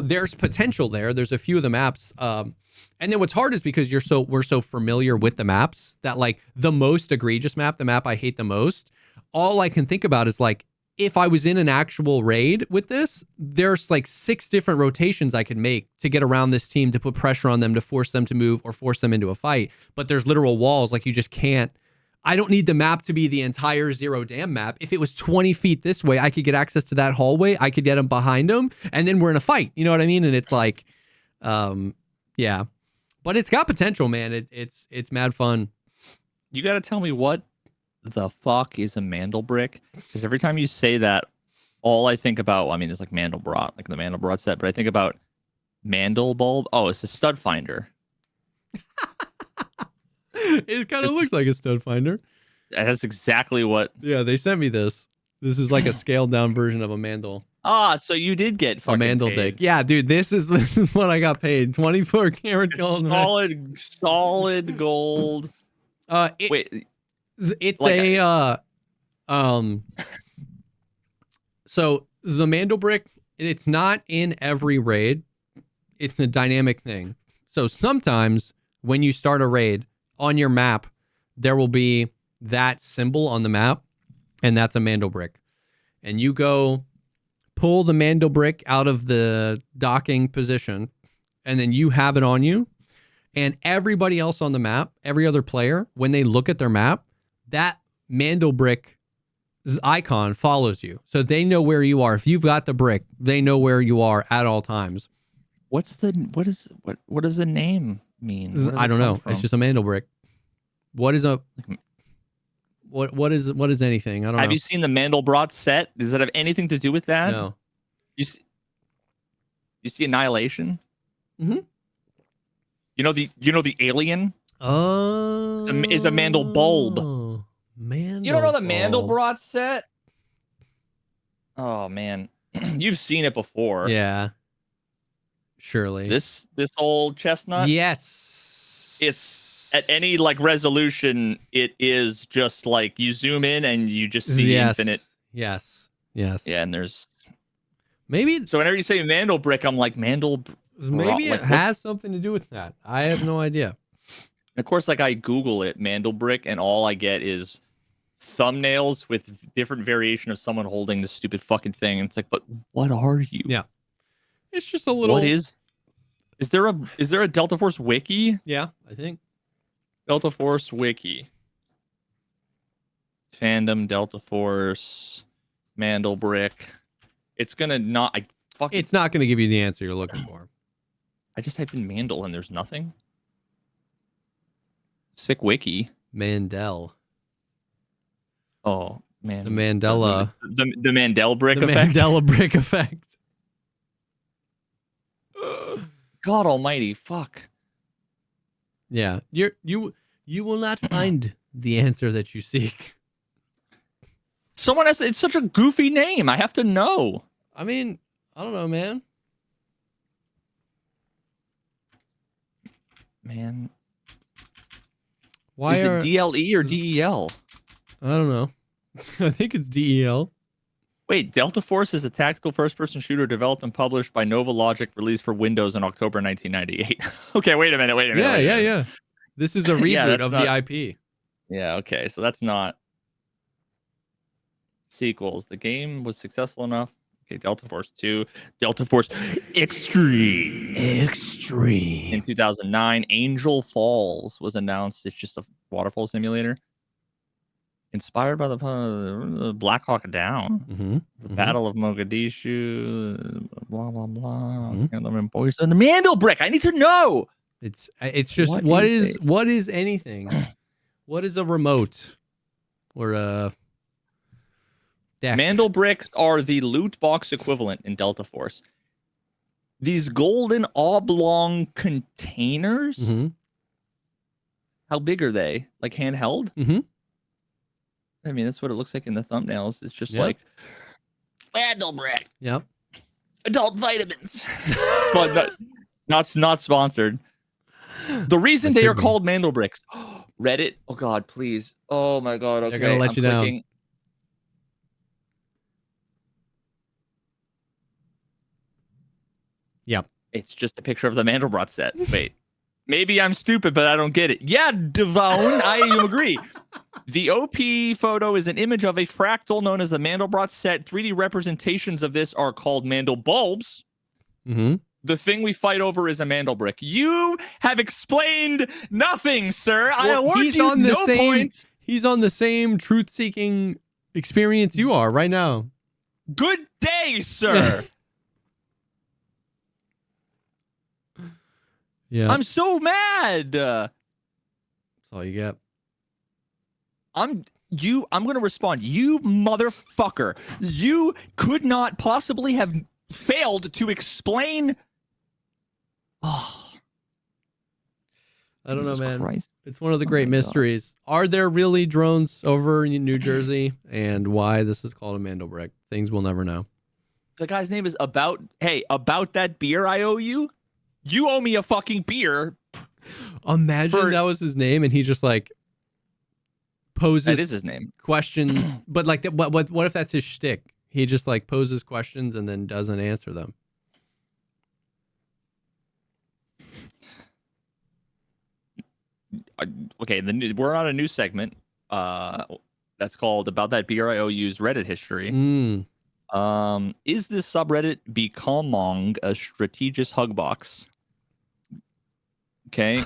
there's potential there. There's a few of the maps. And then what's hard is because we're so familiar with the maps that like the most egregious map, the map I hate the most, all I can think about is like, if I was in an actual raid with this, there's like 6 different rotations I could make to get around this team, to put pressure on them, to force them to move or force them into a fight. But there's literal walls. Like you just can't. I don't need the map to be the entire Zero Dam map. If it was 20 feet this way, I could get access to that hallway. I could get them behind them, and then we're in a fight. You know what I mean? And it's like, yeah. But it's got potential, man. It's mad fun. You got to tell me what the fuck is a Mandelbrick? Because every time you say that, all I think about, I mean, it's like Mandelbrot, like the Mandelbrot set, but I think about Mandelbulb. Oh, it's a stud finder. It kind of looks like a stud finder. That's exactly what. Yeah, they sent me this. This is like a scaled down version of a Mandel. Ah, so you did get fucking a Mandel paid. dick. Yeah, dude, this is what I got paid. 24 karat gold. Solid gold. Wait. It's like so the Mandelbrick, it's not in every raid. It's a dynamic thing. So sometimes when you start a raid on your map, there will be that symbol on the map, and that's a Mandelbrick. And you go pull the Mandelbrick out of the docking position, and then you have it on you. And everybody else on the map, every other player, when they look at their map, that Mandelbrick icon follows you. So they know where you are. If you've got the brick, they know where you are at all times. What does the name mean? I don't know. It's just a Mandelbrick. What is anything? I don't know. Have you seen the Mandelbrot set? Does that have anything to do with that? No. You see Annihilation? Mm-hmm. You know the alien? Oh. Is a Mandelbulb. You don't know the Mandelbrot set? Oh man. You've seen it before. Yeah. Surely. This old chestnut? Yes. It's at any like resolution, it is just like you zoom in and you just see infinite. Yes. Yeah, and there's maybe. So whenever you say Mandelbrick, I'm like Maybe it has something to do with that. I have no idea. And of course, like I Google it, Mandelbrick, and all I get is thumbnails with different variation of someone holding this stupid fucking thing. And it's like, but what are you? Yeah. It's just a little. What is there a Delta Force wiki? Yeah, I think. Delta Force wiki. Fandom Delta Force Mandelbrick. It's gonna not. It's not gonna give you the answer you're looking for. I just typed in Mandel and there's nothing. Sick wiki. Mandel. Oh man. The Mandela. The Mandelbrick the effect. Mandela-brick effect. God Almighty, fuck. Yeah, you will not find the answer that you seek. Someone has. It's such a goofy name. I have to know. I mean, I don't know, man. Man, why is it DLE or DEL? I don't know. I think it's DEL. Wait, Delta Force is a tactical first-person shooter developed and published by Nova Logic, released for Windows in October 1998. Okay, wait a minute. Yeah. This is a reboot of the IP. Yeah, okay, so that's not sequels. The game was successful enough. Okay, Delta Force 2, Delta Force Extreme. In 2009, Angel Falls was announced. It's just a waterfall simulator. Inspired by the Black Hawk Down, the Battle of Mogadishu, blah, blah, blah. And the Mandelbrick. I need to know. It's just what is anything? What is a remote or a deck? Mandel bricks are the loot box equivalent in Delta Force. These golden oblong containers. Mm-hmm. How big are they? Like handheld? Mm-hmm. I mean, that's what it looks like in the thumbnails. It's just like Mandel brick. Yep. Adult vitamins. Not sponsored. The reason they are called Mandel bricks. Reddit. Oh God, please. Oh my God. Okay, they're gonna let you down. Yep. It's just a picture of the Mandelbrot set. Wait. Maybe I'm stupid, but I don't get it. Yeah, Devone, I agree. The OP photo is an image of a fractal known as the Mandelbrot set. 3D representations of this are called Mandel bulbs. Mm-hmm. The thing we fight over is a Mandel brick. You have explained nothing, sir. Well, I award you no points. He's on the same truth-seeking experience you are right now. Good day, sir. Yeah. I'm so mad. That's all you get. I'm going to respond. You motherfucker. You could not possibly have failed to explain. Oh. I don't know, man. Christ. It's one of the great mysteries. God. Are there really drones over in New Jersey? And why this is called a Mandel brick? Things we'll never know. The guy's name is about that beer I owe you. You owe me a fucking beer. Imagine that was his name and he just like poses that is his name. Questions. But like what if that's his shtick? He just like poses questions and then doesn't answer them. Okay, we're on a new segment that's called About That Beer I Owe You's Reddit history. Is this subreddit becoming a strategist hug box? Okay.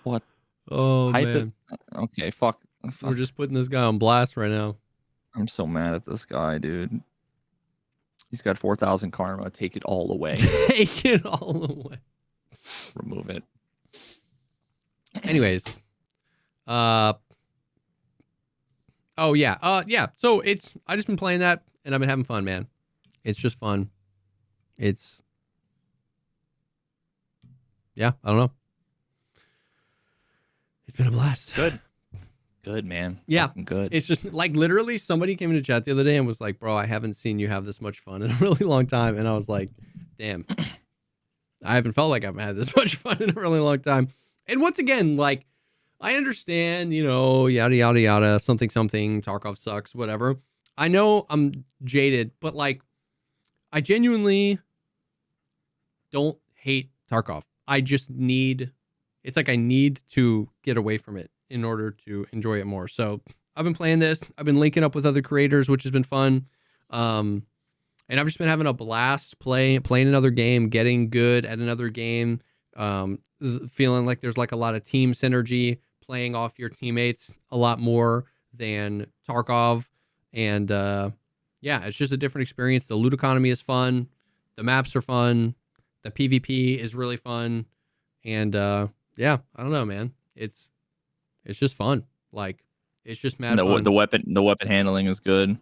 What? Oh, man. Okay, fuck. We're just putting this guy on blast right now. I'm so mad at this guy, dude. He's got 4,000 karma. Take it all away. Take it all away. Remove it. Anyways. Oh, yeah. Yeah. So I just been playing that and I've been having fun, man. It's just fun. Yeah, I don't know. It's been a blast. Good, man. Yeah. Fucking good. It's just like literally somebody came into chat the other day and was like, bro, I haven't seen you have this much fun in a really long time. And I was like, damn, I haven't felt like I've had this much fun in a really long time. And once again, like, I understand, yada, yada, yada, something, Tarkov sucks, whatever. I know I'm jaded, but like, I genuinely don't hate Tarkov. I just need to get away from it in order to enjoy it more. So I've been playing this. I've been linking up with other creators, which has been fun. And I've just been having a blast playing another game, getting good at another game, feeling like there's like a lot of team synergy, playing off your teammates a lot more than Tarkov. And yeah, it's just a different experience. The loot economy is fun. The maps are fun. The PvP is really fun. And yeah, I don't know, man. It's just fun. Like, it's just mad fun. The weapon handling is good.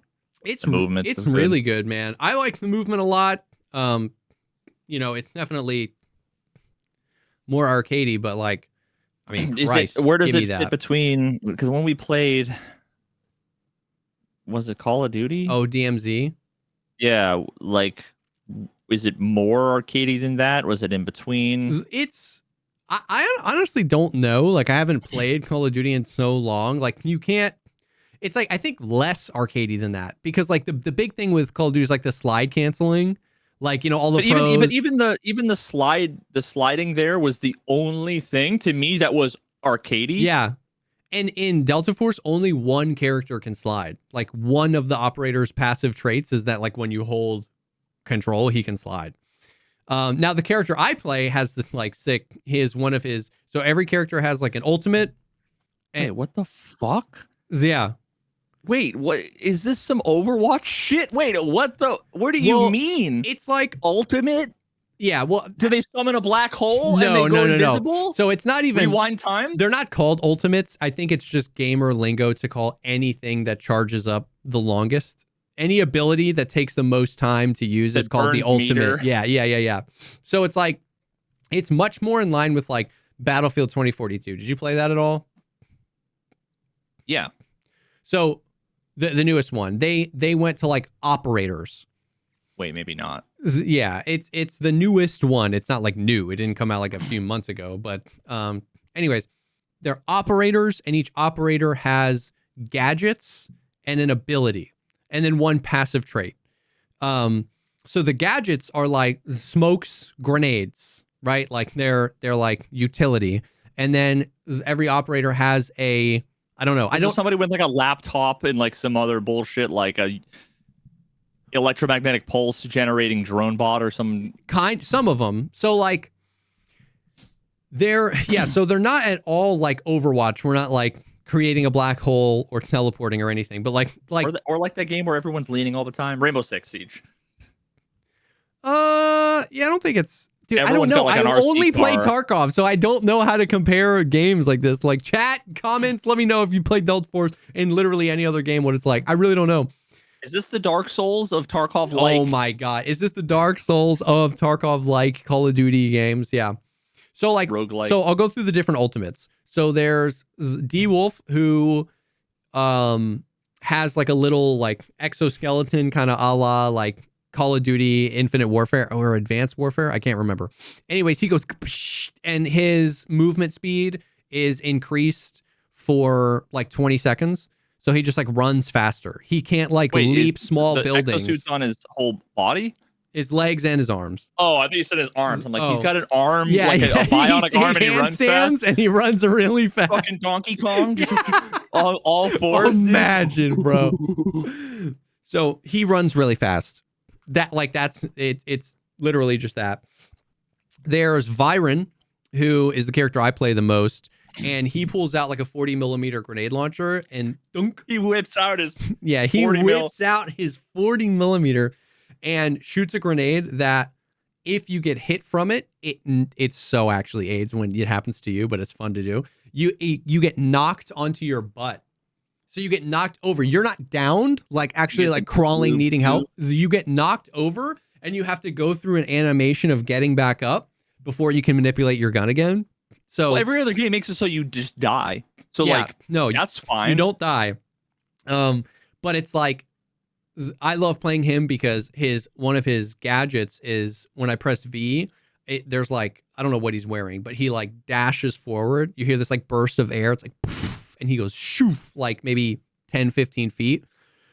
It's movement. It's really good, man. I like the movement a lot. It's definitely more arcadey, but like, I mean, where does it fit between? Because when we played, was it Call of Duty? Oh, DMZ. Yeah, like, is it more arcadey than that? Was it in between? I honestly don't know. Like, I haven't played Call of Duty in so long. Like, you can't. It's like, I think less arcadey than that, because like the big thing with Call of Duty is like the slide canceling. Like, all the pros. But even the sliding there was the only thing to me that was arcadey. Yeah. And in Delta Force, only one character can slide. Like, one of the operator's passive traits is that, like, when you hold control, he can slide. Now, the character I play has this, like, so every character has, like, an ultimate. Hey, what the fuck? Yeah. Wait, what is this? Some Overwatch shit? Wait, what the? What do you Well, mean? It's like, Ultimate? yeah, well, Do they summon a black hole and no, they go no. invisible? So it's not even, Rewind time? they're not called ultimates. I think it's just gamer lingo to call anything that charges up the longest. Any ability that takes the most time to use is That called the burns ultimate. meter. Yeah. So it's like, it's much more in line with like Battlefield 2042. Did you play that at all? Yeah. So the newest one, they went to like operators. Wait, maybe not. Yeah, it's the newest one. It's not like new. It didn't come out like a few months ago, but anyways, they're operators, and each operator has gadgets and an ability, and then one passive trait. So the gadgets are like smokes, grenades, right? Like they're like utility, and then every operator has a, I don't know. I don't. Somebody with like a laptop and like some other bullshit, like a electromagnetic pulse generating drone bot or some Some of them. So like so they're not at all like Overwatch. We're not like creating a black hole or teleporting or anything, but like or like that game where everyone's leaning all the time, Rainbow Six Siege. Yeah, I don't think it's, dude, Everyone's I don't know. got, like, I an RC only played car. Tarkov, so I don't know how to compare games like this. Like chat, comments, let me know if you played Delta Force and literally any other game what it's like. I really don't know. Is this the Dark Souls of Tarkov like? Oh my god. Is this the Dark Souls of Tarkov like Call of Duty games? Yeah. So like Roguelike. So I'll go through the different ultimates. So there's D Wolf, who has like a little like exoskeleton kind of a la like Call of Duty Infinite Warfare or Advanced Warfare. I can't remember. Anyways, he goes and his movement speed is increased for like 20 seconds. So he just like runs faster. He can't like leap small buildings. Exosuit's on his whole body? His legs and his arms. Oh, I thought you said his arms. I'm like, Oh. He's got an arm, Yeah, like a bionic arm, and he runs fast. and he runs really fast. Fucking Donkey Kong, all fours. Imagine, bro. So he runs really fast. That's it. It's literally just that. There's Viren, who is the character I play the most, and he pulls out like a 40 millimeter grenade launcher and dunk. He whips out his He 40 whips out his 40 millimeter and shoots a grenade that if you get hit from it, it so actually aids when it happens to you, but it's fun to do. You get knocked onto your butt. So you get knocked over. You're not downed, like actually like crawling, needing help. You get knocked over and you have to go through an animation of getting back up before you can manipulate your gun again. So every other game makes it so you just die. So yeah, like, no, that's fine. You don't die. But it's like, I love playing him because one of his gadgets is when I press V, there's like, I don't know what he's wearing, but he like dashes forward. You hear this like burst of air. It's like, poof, and he goes shoof, like maybe 10, 15 feet.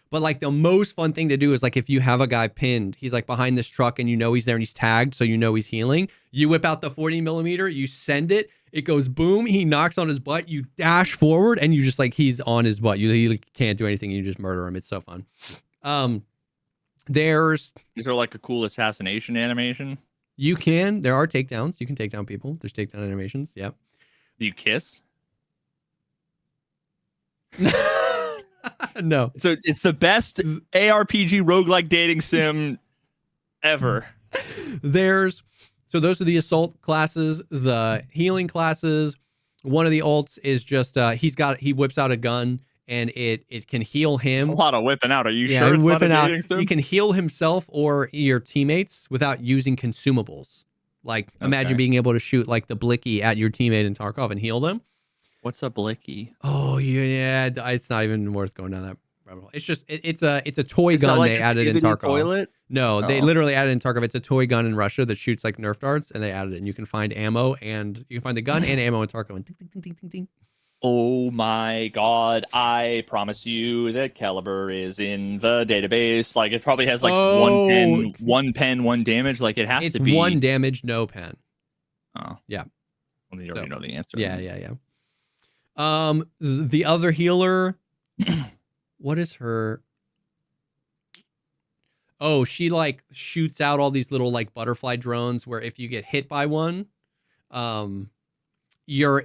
But like the most fun thing to do is like if you have a guy pinned, he's like behind this truck and you know he's there and he's tagged, so you know he's healing. You whip out the 40 millimeter, you send it, it goes boom, he knocks on his butt, you dash forward, and you just like, he's on his butt. He can't do anything, you just murder him. It's so fun. Is there like a cool assassination animation? There are takedowns. You can take down people. There's takedown animations. Yep. Do you kiss? No. So it's the best ARPG roguelike dating sim ever. So those are the assault classes, the healing classes. One of the ults is just he whips out a gun and it can heal him. That's a lot of whipping out. Are you sure it's whipping not a out. dating sim? He can heal himself or your teammates without using consumables. Like imagine being able to shoot like the blicky at your teammate in Tarkov and heal them. What's a blicky? Oh yeah, it's not even worth going down that rabbit hole. It's just it's a toy Is that gun like they a added in Scooby-Doo Tarkov. toilet? No, they literally added in Tarkov. It's a toy gun in Russia that shoots like Nerf darts, and they added it. And you can find ammo, and you can find the gun and ammo in Tarkov. And ding, ding, ding, ding, ding, ding. Oh my god, I promise you that caliber is in the database. Like it probably has like one pen, one damage. Like it has to be. It's 1 damage, no pen. Oh. Yeah. Well, you already know the answer. Yeah. The other healer, what is her? Oh, she like shoots out all these little like butterfly drones where if you get hit by one, your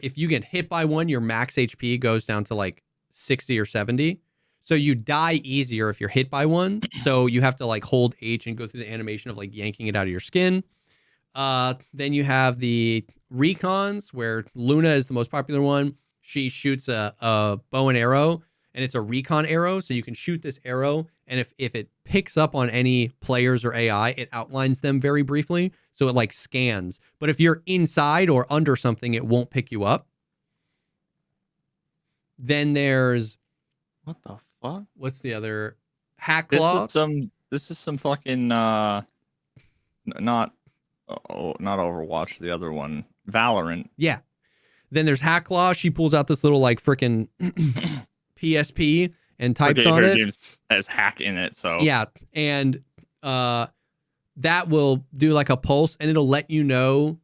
max HP goes down to like 60 or 70. So you die easier if you're hit by one. So you have to like hold H and go through the animation of like yanking it out of your skin. Then you have the recons, where Luna is the most popular one. She shoots a bow and arrow, and it's a recon arrow. So you can shoot this arrow, and if it picks up on any players or AI, it outlines them very briefly. So it like scans. But if you're inside or under something, it won't pick you up. Then there's What the fuck? what's the other? Hack Claw. This is some fucking not Overwatch, the other one, Valorant. Yeah. Then there's Hack Claw. She pulls out this little like freaking PSP and types on it. Has hack in it, so yeah, and that will do like a pulse, and it'll let you know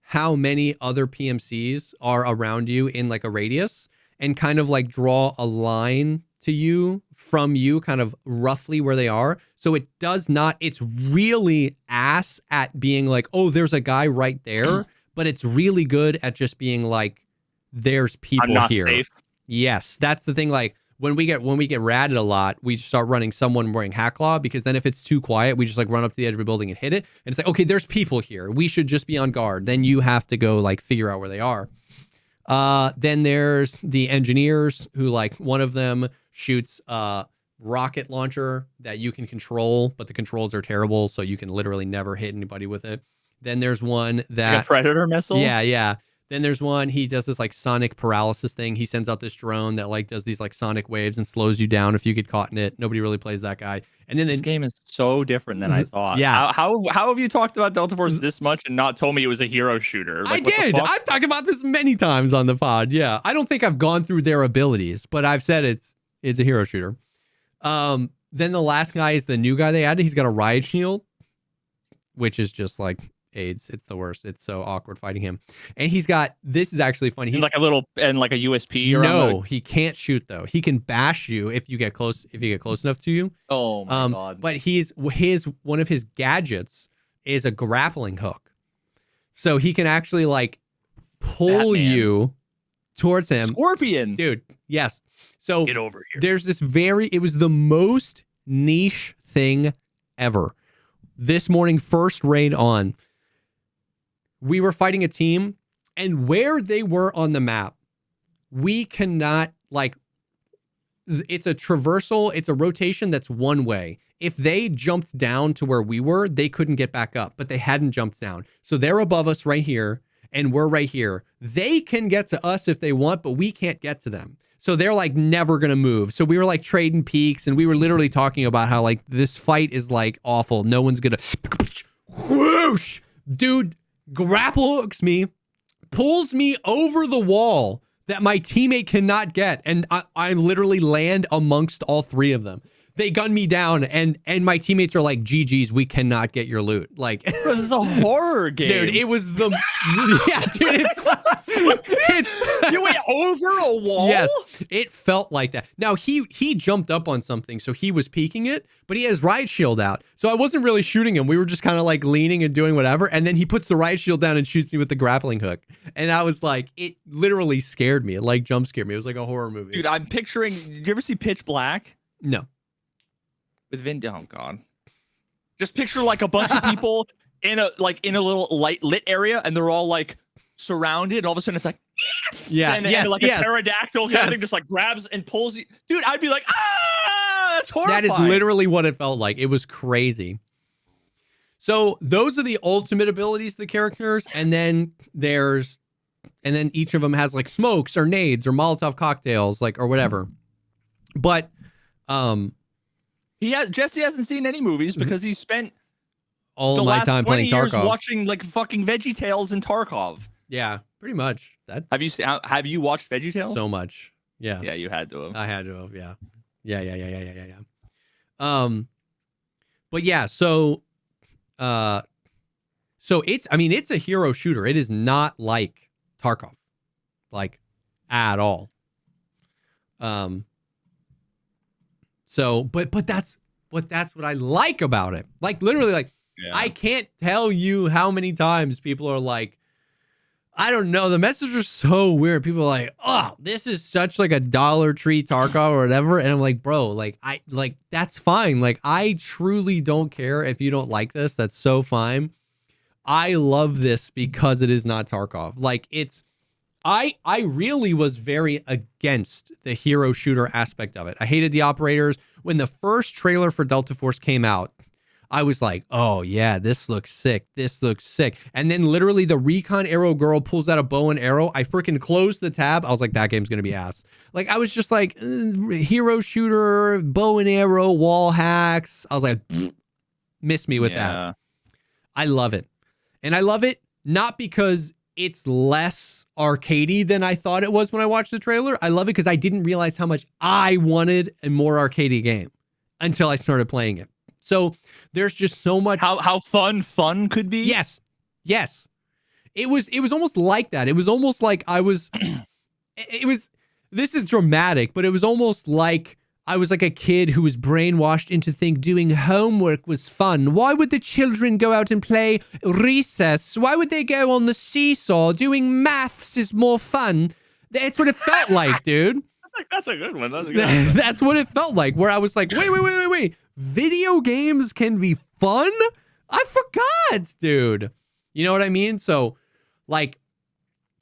how many other PMCs are around you in like a radius, and kind of like draw a line to you from you, kind of roughly where they are. So it does not. It's really ass at being like, oh, there's a guy right there. But it's really good at just being like, there's people I'm not here. Safe. Yes, that's the thing. Like when we get ratted a lot, we start running someone wearing Hack Law, because then if it's too quiet, we just like run up to the edge of a building and hit it. And it's like, okay, there's people here. We should just be on guard. Then you have to go like figure out where they are. Then there's the engineers, who like one of them shoots a rocket launcher that you can control, but the controls are terrible, so you can literally never hit anybody with it. Then there's one that like a Predator missile. Yeah. Then there's one, he does this like sonic paralysis thing. He sends out this drone that like does these like sonic waves and slows you down if you get caught in it. Nobody really plays that guy. And then this game is so different than I thought. Yeah. How have you talked about Delta Force this much and not told me it was a hero shooter? Like, I did. I've talked about this many times on the pod. Yeah. I don't think I've gone through their abilities, but I've said it's a hero shooter. Then the last guy is the new guy they added. He's got a riot shield, which is just like AIDS. It's the worst. It's so awkward fighting him. And he's got, this is actually funny. He's like a little, and like a USP. No, he can't shoot though. He can bash you if you get close enough to you. Oh my God. But one of his gadgets is a grappling hook. So he can actually like pull you towards him. Scorpion. Dude, yes. So get over here. There's this it was the most niche thing ever. This morning, first raid on, we were fighting a team, and where they were on the map, we cannot, like, it's a traversal, it's a rotation that's one way. If they jumped down to where we were, they couldn't get back up, but they hadn't jumped down. So they're above us right here, and we're right here. They can get to us if they want, but we can't get to them. So they're like never going to move. So we were like trading peaks, and we were literally talking about how like this fight is like awful. No one's going to whoosh. Dude grapple hooks me, pulls me over the wall that my teammate cannot get. And I literally land amongst all three of them. They gun me down, and my teammates are like, GG's, we cannot get your loot. Like, this is a horror game. Dude, it was the yeah, dude. You went over a wall? Yes, it felt like that. Now, he jumped up on something, so he was peeking it, but he has riot shield out. So I wasn't really shooting him. We were just kind of like leaning and doing whatever, and then he puts the riot shield down and shoots me with the grappling hook. And I was like, it literally scared me. It like jump scared me. It was like a horror movie. Dude, I'm picturing, did you ever see Pitch Black? No. With oh God. Just picture like a bunch of people in a little lit area, and they're all like surrounded, and all of a sudden it's like, yeah, and like a pterodactyl kind of thing just like grabs and pulls you. Dude, I'd be like, that's horrifying. That is literally what it felt like. It was crazy. So those are the ultimate abilities of the characters, and then each of them has like smokes or nades or Molotov cocktails, like, or whatever. But Jesse hasn't seen any movies because he spent all my time playing Tarkov, watching like fucking VeggieTales and Tarkov. Yeah, pretty much. That have you watched VeggieTales? So much. Yeah. Yeah, you had to have. I had to have. Yeah. Yeah. But yeah, so it's a hero shooter. It is not like Tarkov, like at all. So, but that's what I like about it. Like literally, like I can't tell you how many times people are like, I don't know. The messages are so weird. People are like, "Oh, this is such like a Dollar Tree Tarkov or whatever," and I'm like, "Bro, like that's fine. Like I truly don't care if you don't like this. That's so fine. I love this because it is not Tarkov. Like it's." I really was very against the hero shooter aspect of it. I hated the operators. When the first trailer for Delta Force came out, I was like, oh yeah, this looks sick. This looks sick. And then literally the recon arrow girl pulls out a bow and arrow. I freaking closed the tab. I was like, that game's going to be ass. Like I was just like, hero shooter, bow and arrow, wall hacks. I was like, miss me with that. I love it. And I love it not because it's less arcadey than I thought it was when I watched the trailer. I love it because I didn't realize how much I wanted a more arcadey game until I started playing it. So there's just so much. How fun could be? Yes. It was almost like that. It was almost like I was, this is dramatic, but it was almost like I was like a kid who was brainwashed into think doing homework was fun. Why would the children go out and play recess? Why would they go on the seesaw? Doing maths is more fun. That's what it felt like, dude. That's a good one. That's a good one. That's what it felt like, where I was like, wait. Video games can be fun? I forgot, dude. You know what I mean? So, like,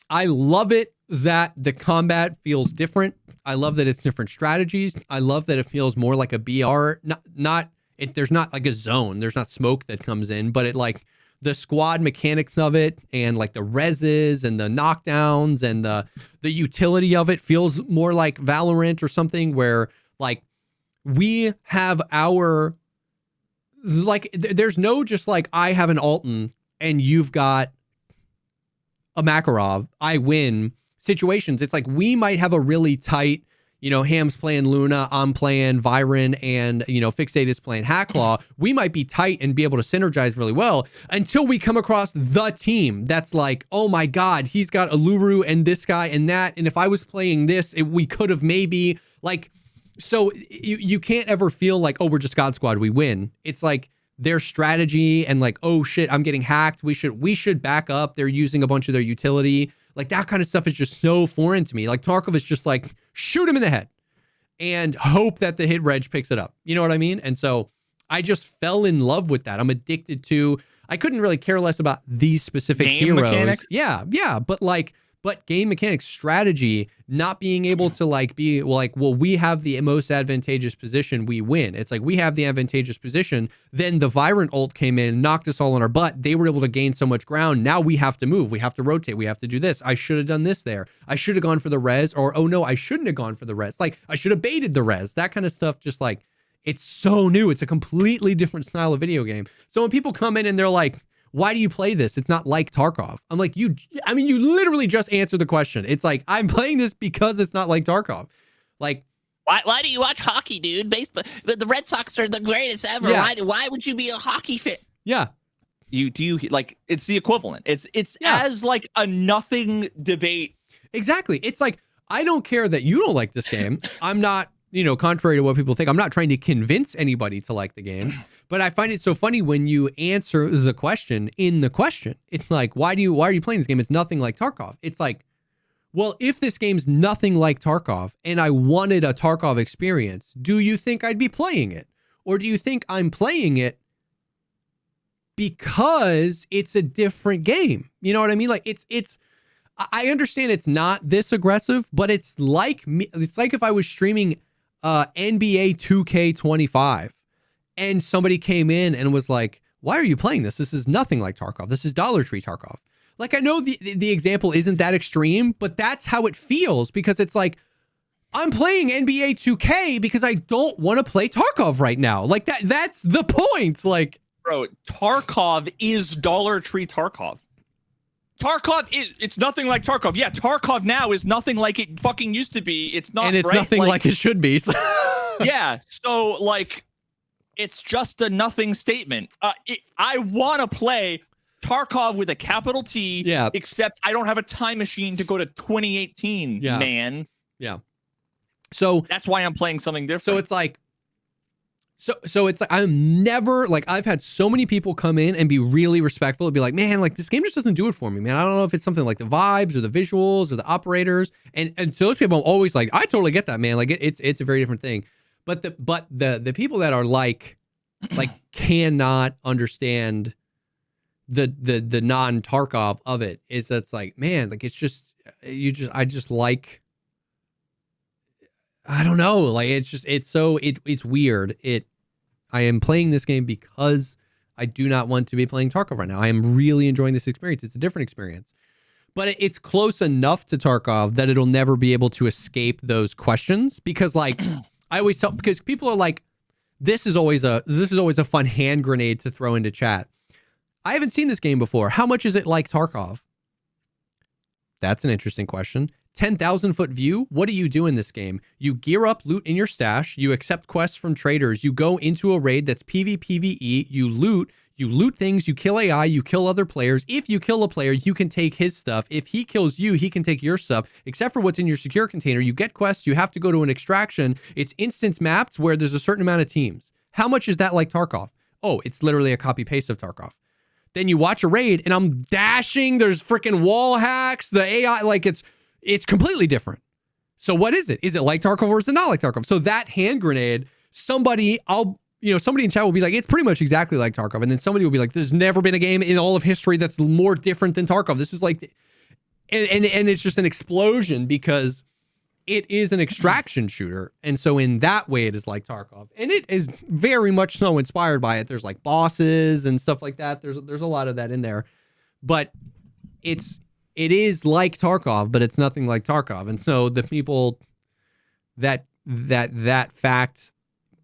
I love it that the combat feels different. I love that it's different strategies. I love that it feels more like a BR. There's not like a zone. There's not smoke that comes in, but it like the squad mechanics of it and like the reses and the knockdowns and the utility of it feels more like Valorant or something where like we have our like there's no just like I have an Alton and you've got a Makarov. I win situations. It's like we might have a really tight, Ham's playing Luna, I'm playing Viren, and, Fixate is playing Hacklaw. We might be tight and be able to synergize really well until we come across the team that's like, oh my God, he's got Aluru and this guy and that. And if I was playing this, we could have maybe like, so you can't ever feel like, oh, we're just God Squad, we win. It's like their strategy and like, oh shit, I'm getting hacked. We should back up. They're using a bunch of their utility. Like that kind of stuff is just so foreign to me. Like Tarkov is just like shoot him in the head and hope that the hit reg picks it up. You know what I mean? And so I just fell in love with that. I'm addicted to, I couldn't really care less about these specific game heroes. Mechanics? Yeah. But game mechanics, strategy, not being able to like be like, well, we have the most advantageous position, we win. It's like we have the advantageous position. Then the Viren ult came in, knocked us all on our butt. They were able to gain so much ground. Now we have to move. We have to rotate. We have to do this. I should have done this there. I should have gone for the res, or oh no, I shouldn't have gone for the res. Like I should have baited the res. That kind of stuff. Just like it's so new. It's a completely different style of video game. So when people come in and they're like, why do you play this? It's not like Tarkov. I'm like, you literally just answered the question. It's like, I'm playing this because it's not like Tarkov. Like, why do you watch hockey, dude? Baseball, the Red Sox are the greatest ever. Yeah. Why would you be a hockey fan? yeah, Do you like it's the equivalent. It's as like a nothing debate. exactly. It's like, I don't care that you don't like this game. I'm not, contrary to what people think, I'm not trying to convince anybody to like the game, but I find it so funny when you answer the question in the question. It's like, why are you playing this game? It's nothing like Tarkov. It's like, well, if this game's nothing like Tarkov and I wanted a Tarkov experience, do you think I'd be playing it? Or do you think I'm playing it because it's a different game? You know what I mean? Like I understand it's not this aggressive, but it's like me. It's like if I was streaming NBA 2K25 and somebody came in and was like, why are you playing this? This is nothing like Tarkov. This is Dollar Tree Tarkov. Like, I know the example isn't that extreme, but that's how it feels because it's like, I'm playing NBA 2K because I don't want to play Tarkov right now. Like that's the point. Like, Bro, Tarkov is Dollar Tree Tarkov. It's nothing like Tarkov. Yeah, Tarkov now is nothing like it fucking used to be. It's not, and it's right? nothing like it should be. So. Yeah, so like, it's just a nothing statement. I want to play Tarkov with a capital T. Yeah. Except I don't have a time machine to go to 2018. Yeah. Man. Yeah. So that's why I'm playing something different. So it's like, So it's like I'm never like I've had so many people come in and be really respectful and be like, man, like this game just doesn't do it for me, man. I don't know if it's something like the vibes or the visuals or the operators. And to those people, I'm always like, I totally get that, man. Like it's a very different thing. But the people that are like cannot understand the non-Tarkov of it is that's like, man, like it's just I just like, I don't know, like it's weird. I am playing this game because I do not want to be playing Tarkov right now. I am really enjoying this experience. It's a different experience, but it's close enough to Tarkov that it'll never be able to escape those questions because like I always tell, because people are like, this is always a fun hand grenade to throw into chat. I haven't seen this game before. How much is it like Tarkov? That's an interesting question. 10,000-foot view. What do you do in this game? You gear up loot in your stash. You accept quests from traders. You go into a raid that's PvPvE. You loot things. You kill AI. You kill other players. If you kill a player, you can take his stuff. If he kills you, he can take your stuff, except for what's in your secure container. You get quests. You have to go to an extraction. It's instance maps where there's a certain amount of teams. How much is that like Tarkov? Oh, it's literally a copy paste of Tarkov. Then you watch a raid and I'm dashing. There's freaking wall hacks. The AI, like it's completely different. So what is it? Is it like Tarkov or is it not like Tarkov? So that hand grenade, somebody in chat will be like, it's pretty much exactly like Tarkov. And then somebody will be like, there's never been a game in all of history that's more different than Tarkov. This is like, and it's just an explosion because it is an extraction shooter. And so in that way, it is like Tarkov. And it is very much so inspired by it. There's like bosses and stuff like that. There's a lot of that in there. But it is like Tarkov, but it's nothing like Tarkov. And so the people that fact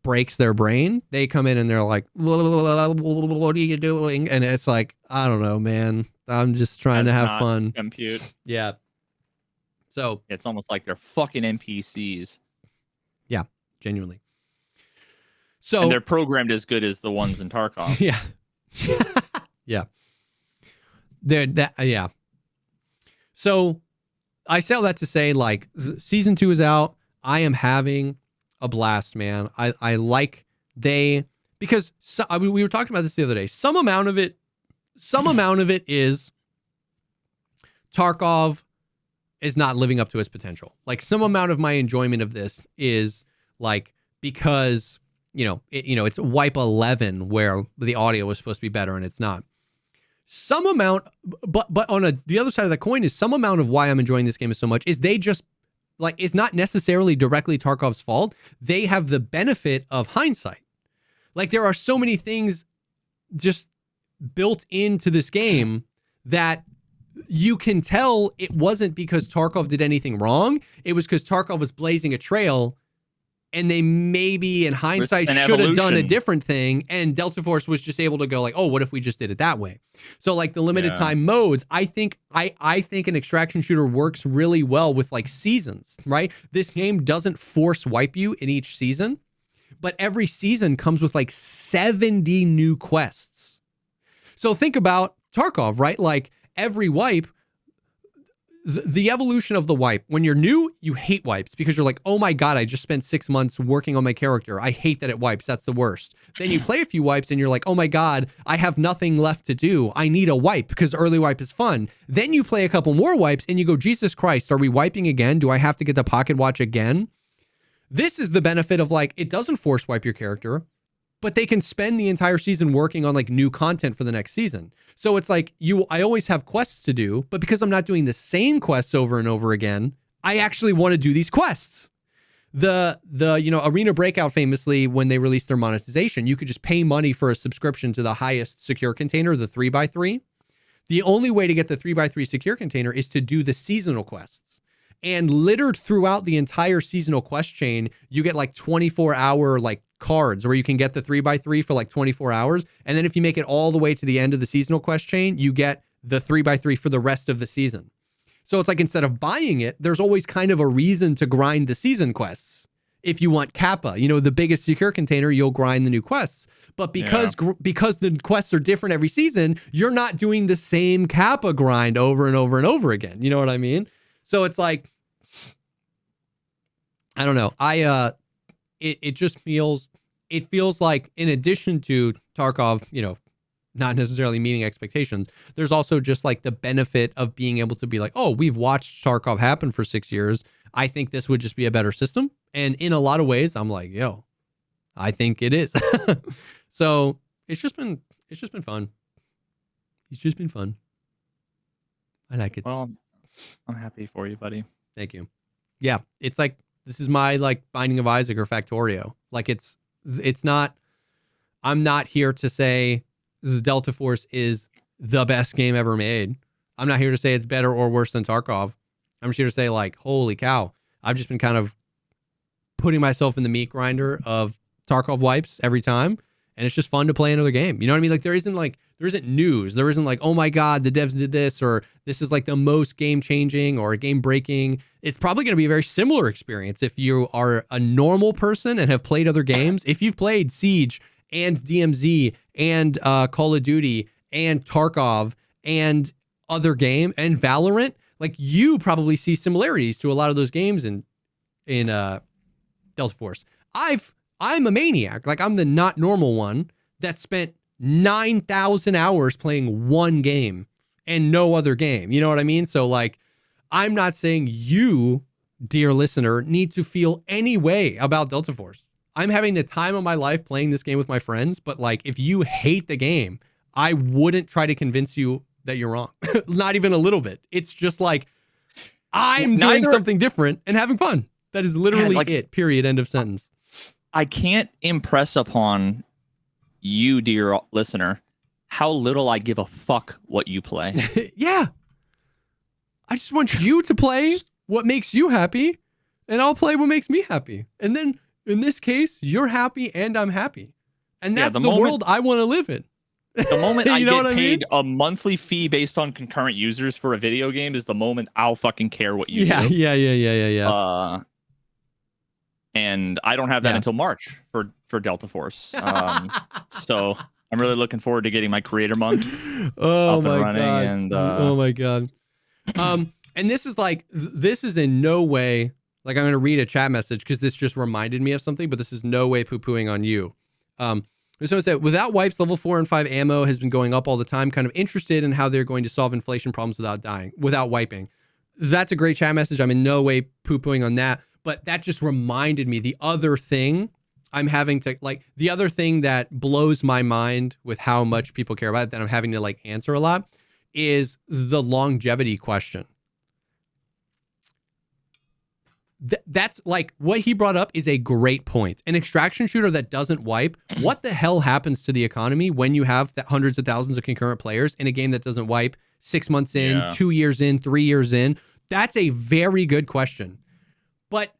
breaks their brain, they come in and they're like, what are you doing? And it's like, I don't know, man. I'm just trying to have fun. Compute. Yeah. So it's almost like they're fucking NPCs. Yeah, genuinely. So and they're programmed as good as the ones in Tarkov. Yeah. Yeah. Yeah. So I say all that to say, like, season 2 is out. I am having a blast, man. I like because we were talking about this the other day. Some amount of it is Tarkov is not living up to its potential. Like some amount of my enjoyment of this is like, because, it's wipe 11 where the audio was supposed to be better and it's not. Some amount, but on the other side of the coin is some amount of why I'm enjoying this game so much is they just like, it's not necessarily directly Tarkov's fault. They have the benefit of hindsight. Like there are so many things just built into this game that you can tell it wasn't because Tarkov did anything wrong. It was because Tarkov was blazing a trail and they maybe in hindsight should have done a different thing. And Delta Force was just able to go like, oh, what if we just did it that way? So like the limited time modes, I think an extraction shooter works really well with like seasons, right? This game doesn't force wipe you in each season, but every season comes with like 70 new quests. So think about Tarkov, right? Like every wipe, the evolution of the wipe. When you're new, you hate wipes because you're like, oh my God, I just spent 6 months working on my character. I hate that it wipes. That's the worst. Then you play a few wipes and you're like, oh my God, I have nothing left to do. I need a wipe because early wipe is fun. Then you play a couple more wipes and you go, Jesus Christ, are we wiping again? Do I have to get the pocket watch again? This is the benefit of like, it doesn't force wipe your character, but they can spend the entire season working on like new content for the next season. So it's like I always have quests to do, but because I'm not doing the same quests over and over again, I actually want to do these quests. The Arena Breakout famously, when they released their monetization, you could just pay money for a subscription to the highest secure container, the 3x3. The only way to get the 3x3 secure container is to do the seasonal quests. And littered throughout the entire seasonal quest chain, you get like 24-hour like cards where you can get the 3x3 for like 24 hours. And then if you make it all the way to the end of the seasonal quest chain, you get the 3x3 for the rest of the season. So it's like instead of buying it, there's always kind of a reason to grind the season quests. If you want Kappa, the biggest secure container, you'll grind the new quests. But because the quests are different every season, you're not doing the same Kappa grind over and over and over again. You know what I mean? So it's like, I don't know. It just feels, it feels like in addition to Tarkov, not necessarily meeting expectations, there's also just like the benefit of being able to be like, oh, we've watched Tarkov happen for 6 years. I think this would just be a better system. And in a lot of ways, I'm like, yo, I think it is. So it's just been fun. It's just been fun. I like it. Well, I'm happy for you, buddy. Thank you. Yeah, it's like this is my like Binding of Isaac or Factorio. Like it's not. I'm not here to say the Delta Force is the best game ever made. I'm not here to say it's better or worse than Tarkov. I'm just here to say like, holy cow! I've just been kind of putting myself in the meat grinder of Tarkov wipes every time, and it's just fun to play another game. You know what I mean? Like there isn't news. There isn't like, oh my God, the devs did this, or this is like the most game changing or game breaking. It's probably going to be a very similar experience if you are a normal person and have played other games. If you've played Siege and DMZ and Call of Duty and Tarkov and other game and Valorant, like you probably see similarities to a lot of those games in Delta Force. I'm a maniac. Like I'm the not normal one that spent 9,000 hours playing one game and no other game. You know what I mean? So like, I'm not saying you, dear listener, need to feel any way about Delta Force. I'm having the time of my life playing this game with my friends, but like, if you hate the game, I wouldn't try to convince you that you're wrong. Not even a little bit. It's just like, I'm doing something different and having fun. That is literally it, period, end of sentence. I can't impress upon you, dear listener, how little I give a fuck what you play. Yeah. I just want you to play what makes you happy, and I'll play what makes me happy. And then, in this case, you're happy and I'm happy. And that's the world I want to live in. The moment I get paid a monthly fee based on concurrent users for a video game is the moment I'll fucking care what you do. Yeah. And I don't have that until March for Delta Force. So I'm really looking forward to getting my creator month up and running. God. And oh my God. And this is in no way, like I'm going to read a chat message because this just reminded me of something, but this is no way poo-pooing on you. Someone said, without wipes, level 4 and 5 ammo has been going up all the time. Kind of interested in how they're going to solve inflation problems without wiping. That's a great chat message. I'm in no way poo-pooing on that. But that just reminded me the other thing the other thing that blows my mind with how much people care about it that I'm having to like answer a lot is the longevity question. That's like what he brought up is a great point. An extraction shooter that doesn't wipe, what the hell happens to the economy when you have hundreds of thousands of concurrent players in a game that doesn't wipe 6 months in, 2 years in, 3 years in? That's a very good question. But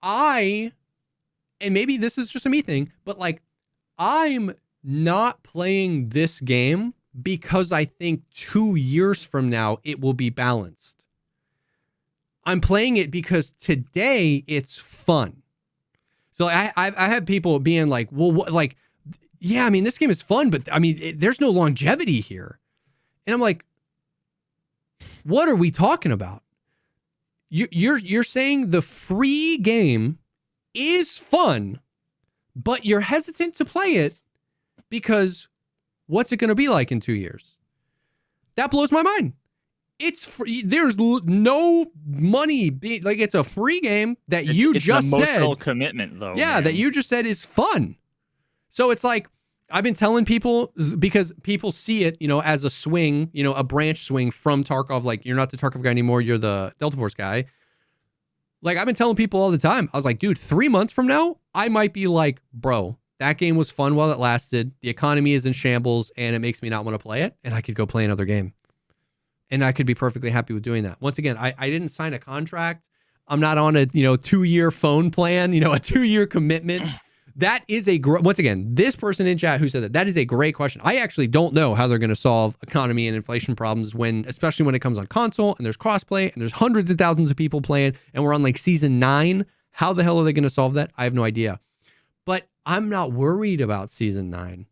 and maybe this is just a me thing, but like I'm not playing this game because I think 2 years from now it will be balanced. I'm playing it because today it's fun. So I've had people being like, well, yeah, I mean, this game is fun, but I mean, there's no longevity here. And I'm like, what are we talking about? You're saying the free game is fun, but you're hesitant to play it because what's it going to be like in 2 years? That blows my mind. It's free. There's no money it's a free game that it's just said. It's an emotional commitment, though. Yeah, man. That you just said is fun. So it's like I've been telling people because people see it, as a swing, a branch swing from Tarkov. Like you're not the Tarkov guy anymore. You're the Delta Force guy. Like I've been telling people all the time. I was like, dude, 3 months from now, I might be like, bro, that game was fun while it lasted. The economy is in shambles and it makes me not want to play it. And I could go play another game. And I could be perfectly happy with doing that. Once again, I didn't sign a contract. I'm not on a 2-year phone plan, a 2-year commitment. That is once again, this person in chat who said that is a great question. I actually don't know how they're going to solve economy and inflation problems especially when it comes on console and there's crossplay and there's hundreds of thousands of people playing and we're on like season 9. How the hell are they going to solve that? I have no idea. But I'm not worried about season 9.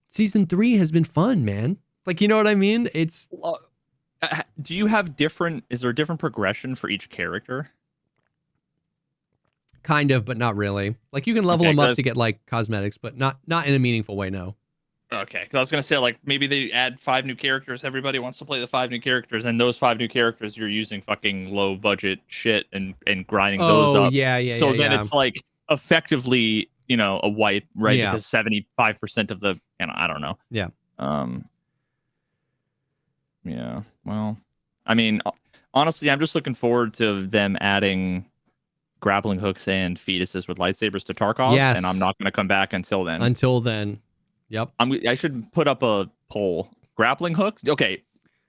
Season 3 has been fun, man. Like, you know what I mean? It's. Do you have is there a different progression for each character? Kind of, but not really. Like you can level Okay, them up 'cause- to get like cosmetics, but not in a meaningful way. No. Okay, because I was gonna say like maybe they add 5 new characters. Everybody wants to play the 5 new characters, and those 5 new characters you're using fucking low budget shit and grinding those Oh up. yeah. So then it's like effectively, a wipe, right? Yeah. Because 75% of the, I don't know. Yeah. Yeah. Well, I mean, honestly, I'm just looking forward to them adding grappling hooks and fetuses with lightsabers to Tarkov. Yes. And I'm not going to come back until then. Until then. Yep. I should put up a poll. Grappling hooks. Okay.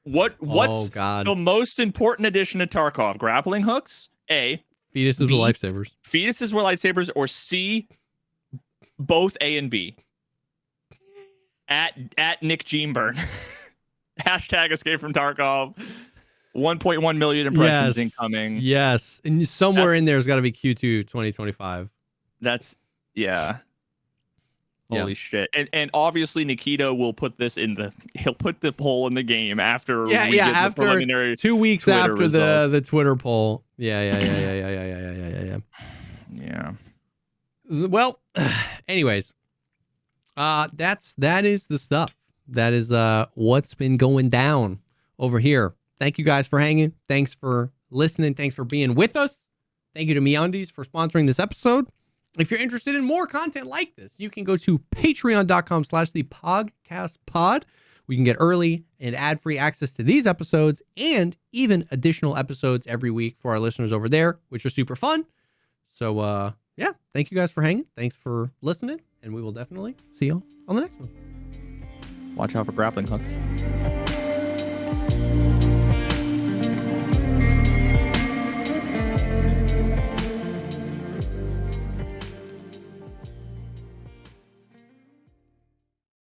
What's Oh God. the most important addition to Tarkov? Grappling hooks. A. Fetuses B, with lifesavers. Fetuses were lightsabers, or C, both A and B. At Nick Jeanburn. Hashtag escape from Tarkov. 1.1 million impressions incoming. Yes. And somewhere in there's got to be Q2 2025. That's Yeah. holy shit. And obviously Nikita will put this he'll put the poll in the game after Yeah, we get the after preliminary 2 weeks Twitter after results. the Twitter poll. Yeah. Yeah. Well, anyways, that is the stuff. That is what's been going down over here. Thank you guys for hanging. Thanks for listening. Thanks for being with us. Thank you to MeUndies for sponsoring this episode. If you're interested in more content like this, you can go to patreon.com/thepogcastpod. We can get early and ad-free access to these episodes and even additional episodes every week for our listeners over there, which are super fun. So, yeah, thank you guys for hanging. Thanks for listening, and we will definitely see you on the next one. Watch out for grappling hooks.